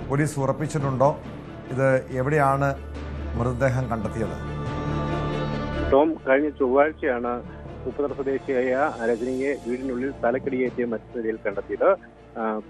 പോലീസ് ഉറപ്പിച്ചിട്ടുണ്ടോ? ഇത് എവിടെയാണ് മൃതദേഹം കണ്ടെത്തിയത്? ടോം, കഴിഞ്ഞ ചൊവ്വാഴ്ചയാണ് ഉപ്പുതറ സ്വദേശിയായ രജനിയെ വീടിനുള്ളിൽ തലക്കടിയേറ്റ് മരിച്ച നിലയിൽ കണ്ടെത്തിയത്.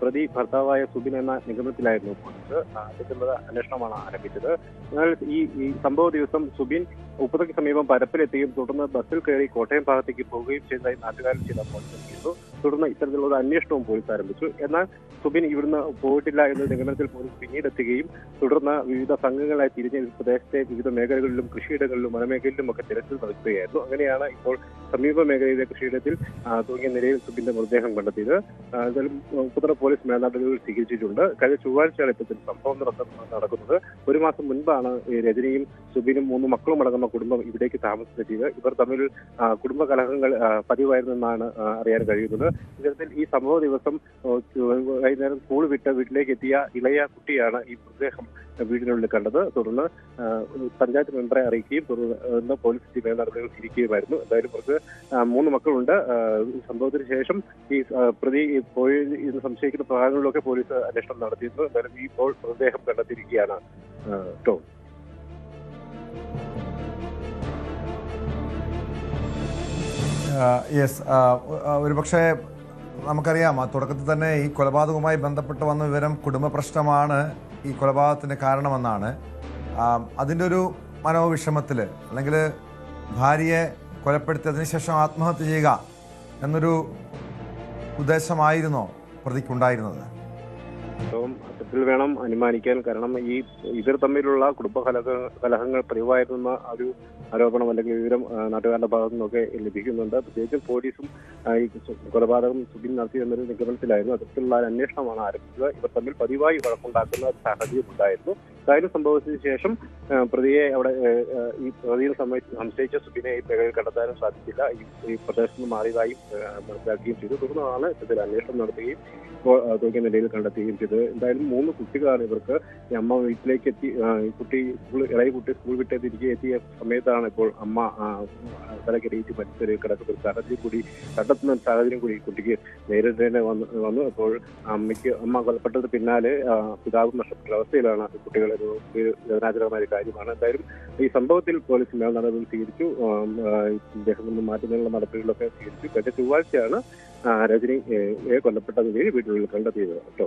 പ്രതി ഭർത്താവായ സുബിൻ എന്ന നിഗമനത്തിലായിരുന്നു പോലീസ് അതിന്റെ അന്വേഷണമാണ് ആരംഭിച്ചത്. എന്നാൽ ഈ സംഭവ ദിവസം സുബിൻ ഉപ്പുതറയ്ക്ക് സമീപം പരപ്പിലെത്തുകയും തുടർന്ന് ബസ്സിൽ കയറി കോട്ടയം ഭാഗത്തേക്ക് പോവുകയും ചെയ്തതായി നാട്ടുകാരൻ ചെയ്ത പോലീസ്. തുടർന്ന് ഇത്തരത്തിലുള്ള അന്വേഷണവും പോലീസ് ആരംഭിച്ചു. എന്നാൽ സുബിൻ ഇവിടുന്ന് പോയിട്ടില്ല എന്ന നിഗമനത്തിൽ പോലീസ് പിന്നീട് എത്തുകയും തുടർന്ന് വിവിധ സംഘങ്ങളായി തിരിഞ്ഞ് പ്രദേശത്തെ വിവിധ മേഖലകളിലും കൃഷിയിടങ്ങളിലും വനമേഖലയിലും ഒക്കെ തിരച്ചിൽ നടത്തുകയായിരുന്നു. അങ്ങനെയാണ് ഇപ്പോൾ സമീപ മേഖലയിലെ കൃഷിയിടത്തിൽ തൂങ്ങിയ നിലയിൽ സുബിന്റെ മൃതദേഹം കണ്ടെത്തിയത്. ഉപ്പുതറ പോലീസ് മേൽനടപടികൾ സ്വീകരിച്ചിട്ടുണ്ട്. കഴിഞ്ഞ ചൊവ്വാഴ്ചയാണ് ഇത്തരത്തിൽ സംഭവം നടക്കുന്നത്. ഒരു മാസം മുൻപാണ് രജനിയും സുബിനും 3 മക്കളും അടങ്ങുന്ന കുടുംബം ഇവിടേക്ക് താമസമെത്തിയത്. ഇവർ തമ്മിൽ കുടുംബ കലഹങ്ങൾ പതിവായിരുന്നെന്നാണ് അറിയാൻ കഴിയുന്നത്. ഇത്തരത്തിൽ ഈ സംഭവ ദിവസം വൈകുന്നേരം സ്കൂൾ വിട്ട് വീട്ടിലേക്ക് എത്തിയ ഇളയ കുട്ടിയാണ് ഈ മൃതദേഹം വീടിനുള്ളിൽ കണ്ടത്. തുടർന്ന് പഞ്ചായത്ത് മെമ്പറെ അറിയിക്കുകയും തുടർന്ന് പോലീസ് മേൽനടപടികൾ സ്വീകരിക്കുകയുമായിരുന്നു. എന്തായാലും ഇവർക്ക് 3 മക്കളുണ്ട്. സംഭവത്തിന് ശേഷം ഈ പ്രതി പോയി എന്ന് സംശയിക്കുന്ന ഭാഗങ്ങളിലൊക്കെ പോലീസ് അന്വേഷണം നടത്തിയിരുന്നു. എന്തായാലും ഇപ്പോൾ മൃതദേഹം കണ്ടെത്തിയിരിക്കുകയാണ്. ടോം, യെസ്, ഒരുപക്ഷെ നമുക്കറിയാം തുടക്കത്തിൽ തന്നെ ഈ കൊലപാതകവുമായി ബന്ധപ്പെട്ട് വന്ന വിവരം കുടുംബ പ്രശ്നമാണ് ഈ കൊലപാതകത്തിന് കാരണമെന്നാണ്. അതിൻ്റെ ഒരു മനോവിഷമത്തിൽ അല്ലെങ്കിൽ ഭാര്യയെ കൊലപ്പെടുത്തിയതിനു ശേഷം ആത്മഹത്യ ചെയ്യുക എന്നൊരു ഉദ്ദേശമായിരുന്നോ പ്രതിക്കുണ്ടായിരുന്നത്? അത്തരത്തിൽ വേണം അനുമാനിക്കാൻ. കാരണം ഇവർ തമ്മിലുള്ള കുടുംബ കലഹങ്ങൾ പതിവായിരുന്ന ഒരു ആരോപണം അല്ലെങ്കിൽ വിവരം നാട്ടുകാരുടെ ഭാഗത്തു നിന്നൊക്കെ ലഭിക്കുന്നുണ്ട്. പ്രത്യേകിച്ചും പോലീസും ഈ കൊലപാതകം സുബിൻ നടത്തി എന്നൊരു നിഗമനത്തിലായിരുന്നു. അത്തരത്തിലുള്ള അന്വേഷണമാണ് ആരംഭിച്ചത്. ഇവർ തമ്മിൽ പതിവായി വഴക്കുണ്ടാക്കുന്ന സാഹചര്യം ഉണ്ടായിരുന്നു. കാര്യം സംഭവത്തിന് ശേഷം പ്രതിയെ അവിടെ ഈ പ്രതിയെ സംശയിച്ച സുബിനെ ഈ പേരിൽ കണ്ടെത്താനും സാധിച്ചില്ല. ഈ പ്രദേശത്ത് നിന്ന് മാറിയതായും മനസ്സിലാക്കുകയും ചെയ്തു. തുടർന്നാണ് ഇത്തരത്തിൽ അന്വേഷണം നടത്തുകയും തൂങ്ങിയ നിലയിൽ കണ്ടെത്തുകയും ചെയ്തത്. എന്തായാലും 3 കുട്ടികളാണ് ഇവർക്ക്. ഈ അമ്മ വീട്ടിലേക്ക് എത്തി, ഇളയ കുട്ടി സ്കൂൾ വിട്ട് തിരികെ എത്തിയ സമയത്താണ് ഇപ്പോൾ അമ്മ തലക്കടിയിട്ട് മരിച്ച കിടക്കുന്ന ഒരു സാഹചര്യം കൂടി കണ്ടെത്തുന്ന ഒരു സാഹചര്യം കൂടി കുട്ടിക്ക് നേരിടേണ്ടി വന്നു. അപ്പോൾ അമ്മ കൊലപ്പെട്ടത് പിന്നാലെ പിതാവ് നഷ്ടപ്പെട്ട അവസ്ഥയിലാണ് കുട്ടികൾ. ഒരു വേദനാജനകമായ ഒരു കാര്യമാണ്. എന്തായാലും ഈ സംഭവത്തിൽ പോലീസ് മേൽനടപടി സ്വീകരിച്ചു. ഇദ്ദേഹം നിന്ന് മാറ്റുന്നതിനുള്ള നടപടികളൊക്കെ സ്വീകരിച്ചു. കഴിഞ്ഞ ചൊവ്വാഴ്ചയാണ് രജനി കൊല്ലപ്പെട്ട നിലയിൽ വീട്ടിനുള്ളിൽ കണ്ടെത്തിയത്. കേട്ടോ,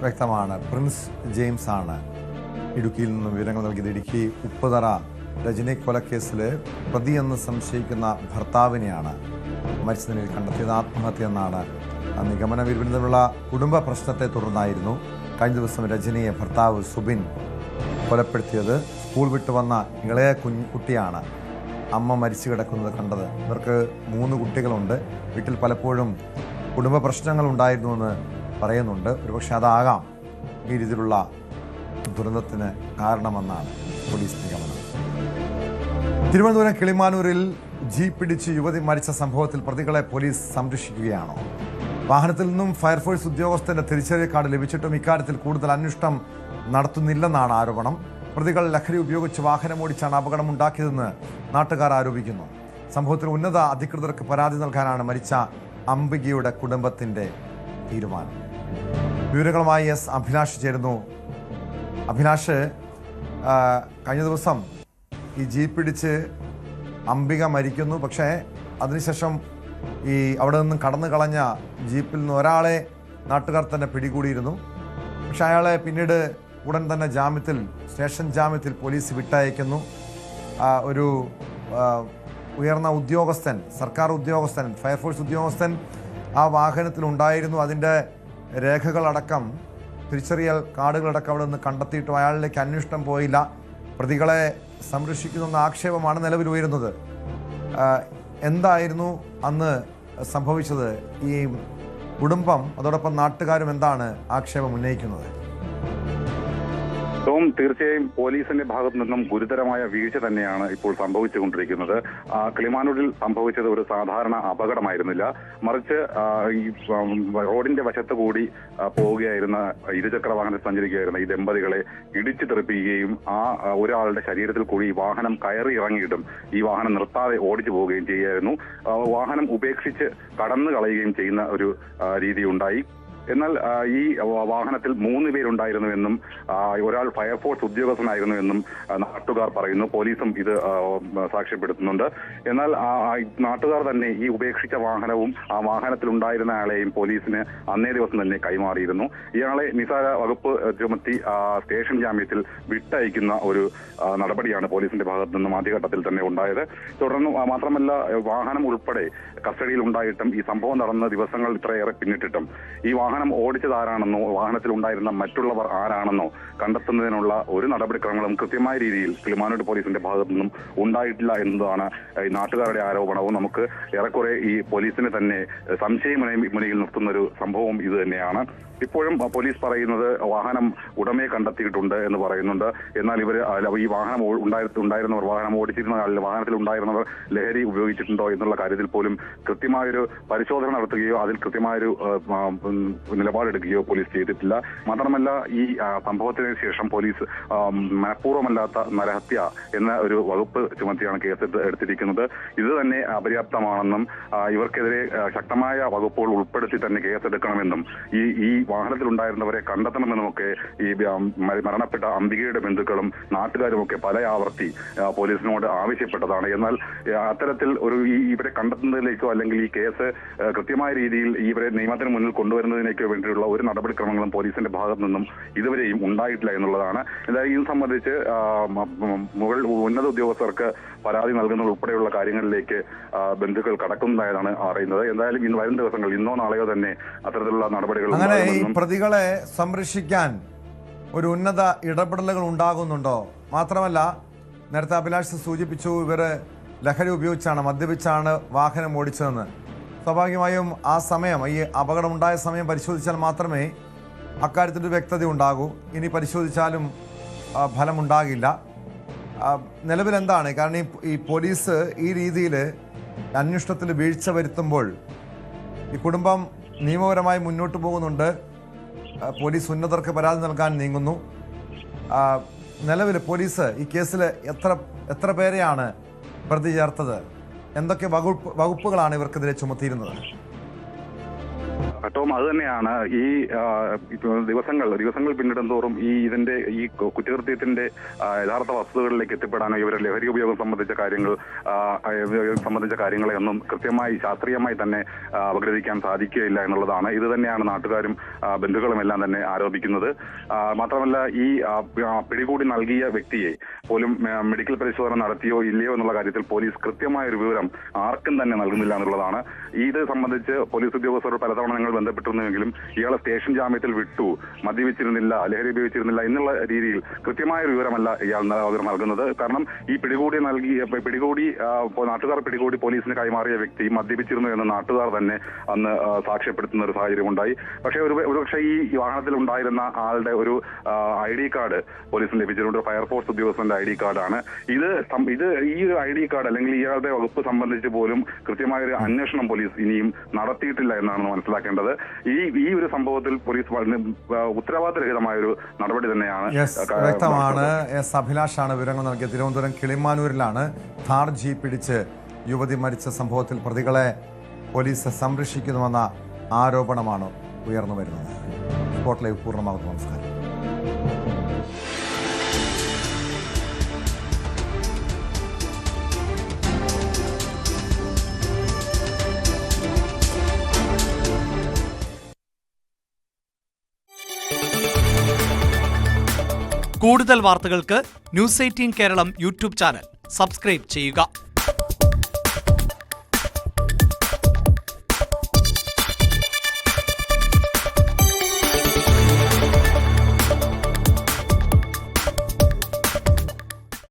വ്യക്തമാണ്. പ്രിൻസ് ജെയിംസ് ആണ് ഇടുക്കിയിൽ നിന്നും വിവരങ്ങൾ നൽകിയത്. ഇടുക്കി ഉപ്പുതറ രജനി കൊലക്കേസിൽ പ്രതിയെന്ന് സംശയിക്കുന്ന ഭർത്താവിനെയാണ് മരിച്ച നിലയിൽ കണ്ടെത്തിയത്. ആത്മഹത്യ എന്നാണ് നിഗമനം. ഇരുവരുമുള്ള കുടുംബ പ്രശ്നത്തെ തുടർന്നായിരുന്നു കഴിഞ്ഞ ദിവസം രജനിയെ ഭർത്താവ് സുബിൻ കൊലപ്പെടുത്തിയത്. സ്കൂൾ വിട്ട് വന്ന ഇളയ കുട്ടിയാണ് അമ്മ മരിച്ചു കിടക്കുന്നത് കണ്ടത്. ഇവർക്ക് 3 കുട്ടികളുണ്ട്. വീട്ടിൽ പലപ്പോഴും കുടുംബ പ്രശ്നങ്ങൾ ഉണ്ടായിരുന്നുവെന്ന് പറയുന്നുണ്ട്. ഒരുപക്ഷെ അതാകാം ഈ രീതിയിലുള്ള ദുരന്തത്തിന് കാരണമെന്നാണ് പോലീസ് നിഗമനം. തിരുവനന്തപുരം കിളിമാനൂരിൽ ജീപ്പ് ഇടിച്ച് യുവതി മരിച്ച സംഭവത്തിൽ പ്രതികളെ പോലീസ് സംരക്ഷിക്കുകയാണോ? വാഹനത്തിൽ നിന്നും ഫയർഫോഴ്സ് ഉദ്യോഗസ്ഥന്റെ തിരിച്ചറിയൽ കാർഡ് ലഭിച്ചിട്ടും ഇക്കാര്യത്തിൽ കൂടുതൽ അന്വേഷണം നടത്തുന്നില്ലെന്നാണ് ആരോപണം. പ്രതികൾ ലഹരി ഉപയോഗിച്ച് വാഹനമോടിച്ചാണ് അപകടമുണ്ടാക്കിയതെന്ന് നാട്ടുകാർ ആരോപിക്കുന്നു. സംഭവത്തിൽ ഉന്നത അധികൃതർക്ക് പരാതി നൽകാനാണ് മരിച്ച അംബികയുടെ കുടുംബത്തിന്റെ തീരുമാനം. വിവരങ്ങളുമായി എസ് അഭിലാഷ് ചേരുന്നു. അഭിലാഷ്, കഴിഞ്ഞ ദിവസം ഈ ജീപ്പ് ഇടിച്ച് അംബിക മരിക്കുന്നു. പക്ഷേ അതിനുശേഷം ഈ അവിടെ നിന്നും കടന്നു കളഞ്ഞ ജീപ്പിൽ നിന്ന് ഒരാളെ നാട്ടുകാർ തന്നെ പിടികൂടിയിരുന്നു. പക്ഷെ അയാളെ പിന്നീട് ഉടൻ തന്നെ സ്റ്റേഷൻ ജാമ്യത്തിൽ പോലീസ് വിട്ടയക്കുന്നു. ഒരു ഉയർന്ന ഉദ്യോഗസ്ഥൻ, സർക്കാർ ഉദ്യോഗസ്ഥൻ, ഫയർഫോഴ്സ് ഉദ്യോഗസ്ഥൻ ആ വാഹനത്തിലുണ്ടായിരുന്നു. അതിൻ്റെ രേഖകളടക്കം, തിരിച്ചറിയൽ കാർഡുകളടക്കം അവിടെ നിന്ന് കണ്ടെത്തിയിട്ടും അയാളിലേക്ക് അന്വേഷണം പോയില്ല. പ്രതികളെ സംരക്ഷിക്കുന്നെന്ന ആക്ഷേപമാണ് നിലവിൽ ഉയരുന്നത്. എന്തായിരുന്നു അന്ന് സംഭവിച്ചത്? ഈ കുടുംബം അതോടൊപ്പം നാട്ടുകാരും എന്താണ് ആക്ഷേപം ഉന്നയിക്കുന്നത്? തീർച്ചയായും പോലീസിന്റെ ഭാഗത്തു നിന്നും ഗുരുതരമായ വീഴ്ച തന്നെയാണ് ഇപ്പോൾ സംഭവിച്ചുകൊണ്ടിരിക്കുന്നത്. കിളിമാനൂരിൽ സംഭവിച്ചത് ഒരു സാധാരണ അപകടമായിരുന്നില്ല, മറിച്ച് ഈ റോഡിന്റെ വശത്ത് കൂടി പോവുകയായിരുന്ന ഇരുചക്ര വാഹനത്തിൽ സഞ്ചരിക്കുകയായിരുന്ന ഈ ദമ്പതികളെ ഇടിച്ചു തെറിപ്പിക്കുകയും ഒരാളുടെ ശരീരത്തിൽ കൂടി ഈ വാഹനം കയറി ഇറങ്ങിയിട്ടും ഈ വാഹനം നിർത്താതെ ഓടിച്ചു പോവുകയും ചെയ്യുകയായിരുന്നു. വാഹനം ഉപേക്ഷിച്ച് കടന്നു കളയുകയും ചെയ്യുന്ന ഒരു രീതി ഉണ്ടായി. എന്നാൽ ഈ വാഹനത്തിൽ 3 പേരുണ്ടായിരുന്നുവെന്നും ഒരാൾ ഫയർഫോഴ്സ് ഉദ്യോഗസ്ഥനായിരുന്നുവെന്നും നാട്ടുകാർ പറയുന്നു. പോലീസും ഇത് സാക്ഷ്യപ്പെടുത്തുന്നുണ്ട്. എന്നാൽ നാട്ടുകാർ തന്നെ ഈ ഉപേക്ഷിച്ച വാഹനവും ആ വാഹനത്തിലുണ്ടായിരുന്ന ആളെയും പോലീസിന് അന്നേ ദിവസം തന്നെ കൈമാറിയിരുന്നു. ഇയാളെ നിസാര വകുപ്പ് ചുമത്തി സ്റ്റേഷൻ ജാമ്യത്തിൽ വിട്ടയക്കുന്ന ഒരു നടപടിയാണ് പോലീസിന്റെ ഭാഗത്തു നിന്നും ആദ്യഘട്ടത്തിൽ തന്നെ ഉണ്ടായത്. തുടർന്ന് മാത്രമല്ല, വാഹനം ഉൾപ്പെടെ കസ്റ്റഡിയിൽ ഉണ്ടായിട്ടും ഈ സംഭവം നടന്ന ദിവസങ്ങൾ ഇത്രയേറെ പിന്നിട്ടിട്ടും ഈ വാഹനം ഓടിച്ചത് ആരാണെന്നോ വാഹനത്തിൽ ഉണ്ടായിരുന്ന മറ്റുള്ളവർ ആരാണെന്നോ കണ്ടെത്തുന്നതിനുള്ള ഒരു നടപടിക്രമങ്ങളും കൃത്യമായ രീതിയിൽ കിളിമാനൂർ പോലീസിന്റെ ഭാഗത്തു നിന്നും ഉണ്ടായിട്ടില്ല എന്നതാണ് നാട്ടുകാരുടെ ആരോപണവും. നമുക്ക് ഏറെക്കുറെ ഈ പോലീസിനെ തന്നെ സംശയമുനയിൽ നിർത്തുന്ന ഒരു സംഭവം ഇത് തന്നെയാണ്. ഇപ്പോഴും പോലീസ് പറയുന്നത് വാഹനം ഉടമയെ കണ്ടെത്തിയിട്ടുണ്ട് എന്ന് പറയുന്നുണ്ട്. എന്നാൽ ഈ വാഹനം ഉണ്ടായിരുന്നവർ, വാഹനം ഓടിച്ചിരുന്ന വാഹനത്തിൽ ഉണ്ടായിരുന്നവർ ലഹരി ഉപയോഗിച്ചിട്ടുണ്ടോ എന്നുള്ള കാര്യത്തിൽ പോലും കൃത്യമായൊരു പരിശോധന നടത്തുകയോ അതിൽ കൃത്യമായൊരു നിലപാടെടുക്കുകയോ പോലീസ് ചെയ്തിട്ടില്ല. മാത്രമല്ല, ഈ സംഭവത്തിന് ശേഷം പോലീസ് മനഃപൂർവ്വമല്ലാത്ത നരഹത്യ എന്ന ഒരു വകുപ്പ് ചുമത്തിയാണ് കേസ് എടുത്തിരിക്കുന്നത്. ഇത് തന്നെ അപര്യാപ്തമാണെന്നും ഇവർക്കെതിരെ ശക്തമായ വകുപ്പുകൾ ഉൾപ്പെടുത്തി തന്നെ കേസെടുക്കണമെന്നും ഈ വാഹനത്തിലുണ്ടായിരുന്നവരെ കണ്ടെത്തണമെന്നുമൊക്കെ ഈ മരണപ്പെട്ട അംബികയുടെ ബന്ധുക്കളും നാട്ടുകാരുമൊക്കെ പല ആവർത്തി പോലീസിനോട് ആവശ്യപ്പെട്ടതാണ്. എന്നാൽ അത്തരത്തിൽ ഇവരെ കണ്ടെത്തുന്നതിലേക്കോ അല്ലെങ്കിൽ ഈ കേസ് കൃത്യമായ രീതിയിൽ ഇവരെ നിയമത്തിന് മുന്നിൽ കൊണ്ടുവരുന്നതിനേക്കോ വേണ്ടിയുള്ള ഒരു നടപടിക്രമങ്ങളും പോലീസിന്റെ ഭാഗത്തു നിന്നും ഇതുവരെയും ഉണ്ടായിട്ടില്ല എന്നുള്ളതാണ്. എന്തായാലും ഇത് സംബന്ധിച്ച് ഉന്നത ഉദ്യോഗസ്ഥർക്ക് പരാതി നൽകുന്നത് ഉൾപ്പെടെയുള്ള കാര്യങ്ങളിലേക്ക് ബന്ധുക്കൾ കടക്കുന്നതായാണ് അറിയുന്നത്. എന്തായാലും ഇന്ന് വരും ദിവസങ്ങൾ, ഇന്നോ നാളെയോ തന്നെ അത്തരത്തിലുള്ള നടപടികൾ. അങ്ങനെ ഈ പ്രതികളെ സംരക്ഷിക്കാൻ ഒരു ഉന്നത ഇടപെടലുകൾ ഉണ്ടാകുന്നുണ്ടോ? മാത്രമല്ല, നേരത്തെ അഭിലാഷ് സൂചിപ്പിച്ചു, ഇവർ ലഹരി ഉപയോഗിച്ചാണ്, മദ്യപിച്ചാണ് വാഹനം ഓടിച്ചതെന്ന്. സ്വാഭാവികമായും ആ സമയം, ഈ അപകടമുണ്ടായ സമയം പരിശോധിച്ചാൽ മാത്രമേ അക്കാര്യത്തിൻ്റെ വ്യക്തത ഉണ്ടാകൂ. ഇനി പരിശോധിച്ചാലും ഫലമുണ്ടാകില്ല. നിലവിൽ എന്താണ്? കാരണം ഈ പോലീസ് ഈ രീതിയിൽ അന്വേഷണത്തിൽ വീഴ്ച വരുത്തുമ്പോൾ ഈ കുടുംബം നിയമപരമായി മുന്നോട്ട് പോകുന്നുണ്ട്. പോലീസ് ഉന്നതർക്ക് പരാതി നൽകാൻ നീങ്ങുന്നു. നിലവിൽ പോലീസ് ഈ കേസിൽ എത്ര പേരെയാണ് പ്രതി ചേർത്തത്? എന്തൊക്കെ വകുപ്പുകളാണ് ഇവർക്കെതിരെ ചുമത്തിയിരുന്നത്? ടോം, അത് തന്നെയാണ് ഈ ദിവസങ്ങൾ പിന്നിടുന്തോറും ഈ കുറ്റകൃത്യത്തിന്റെ യഥാർത്ഥ വസ്തുതകളിലേക്ക് എത്തിപ്പെടാനോ ഇവരുടെ ലഹരി ഉപയോഗം സംബന്ധിച്ച കാര്യങ്ങളെ ഒന്നും കൃത്യമായി ശാസ്ത്രീയമായി തന്നെ അപഗ്രഥിക്കാൻ സാധിക്കുകയില്ല എന്നുള്ളതാണ്. ഇത് തന്നെയാണ് നാട്ടുകാരും ബന്ധുക്കളും എല്ലാം തന്നെ ആരോപിക്കുന്നത്. മാത്രമല്ല, ഈ പിടികൂടി നൽകിയ വ്യക്തിയെ പോലും മെഡിക്കൽ പരിശോധന നടത്തിയോ ഇല്ലയോ എന്നുള്ള കാര്യത്തിൽ പോലീസ് കൃത്യമായ ഒരു വിവരം ആർക്കും തന്നെ നൽകുന്നില്ല എന്നുള്ളതാണ്. ഇത് സംബന്ധിച്ച് പോലീസ് ഉദ്യോഗസ്ഥരോട് പലതവണ ഞങ്ങൾ ബന്ധപ്പെട്ടിരുന്നെങ്കിലും ഇയാളെ സ്റ്റേഷൻ ജാമ്യത്തിൽ വിട്ടു, മദ്യപിച്ചിരുന്നില്ല, ലഹരി ഉപയോഗിച്ചിരുന്നില്ല എന്നുള്ള രീതിയിൽ കൃത്യമായ ഒരു വിവരമല്ല ഇയാൾ നൽകുന്നത്. കാരണം ഈ നാട്ടുകാർ പിടികൂടി പോലീസിന് കൈമാറിയ വ്യക്തി മദ്യപിച്ചിരുന്നു എന്ന് നാട്ടുകാർ തന്നെ അന്ന് സാക്ഷ്യപ്പെടുത്തുന്ന ഒരു സാഹചര്യം ഉണ്ടായി. പക്ഷേ ഒരുപക്ഷെ ഈ വാഹനത്തിൽ ഉണ്ടായിരുന്ന ആളുടെ ഒരു ID കാർഡ് പോലീസിന് ലഭിച്ചിട്ടുണ്ട്. ഫയർഫോഴ്സ് ഉദ്യോഗസ്ഥന്റെ ID കാർഡാണ് ഇത്. ഈ ഒരു ID കാർഡ് അല്ലെങ്കിൽ ഇയാളുടെ വകുപ്പ് സംബന്ധിച്ച് പോലും കൃത്യമായ ഒരു അന്വേഷണം പോലീസ് ഇനിയും നടത്തിയിട്ടില്ല എന്നാണ് മനസ്സിലാക്കേണ്ടത്. ഈ ഒരു സംഭവത്തിൽ പോലീസ് ഉത്തരവാദിത്തരഹിതമായ ഒരു നടപടി തന്നെയാണ്. വ്യക്തമാണ്. അഭിലാഷാണ് വിവരങ്ങൾ നൽകിയ. തിരുവനന്തപുരം കിളിമാനൂരിലാണ് ഥാർ ജീപ്പ് പിടിച്ച് യുവതി മരിച്ച സംഭവത്തിൽ പ്രതികളെ പോലീസ് സംരക്ഷിക്കുന്നുവെന്ന ആരോപണമാണ് ഉയർന്നു വരുന്നത്. സ്പോട്ട് ലൈവ് പൂർണ്ണമാകുന്നു. നമസ്കാരം. കൂടുതൽ വാർത്തകൾക്ക് News 18 Keralam YouTube channel subscribe ചെയ്യുക.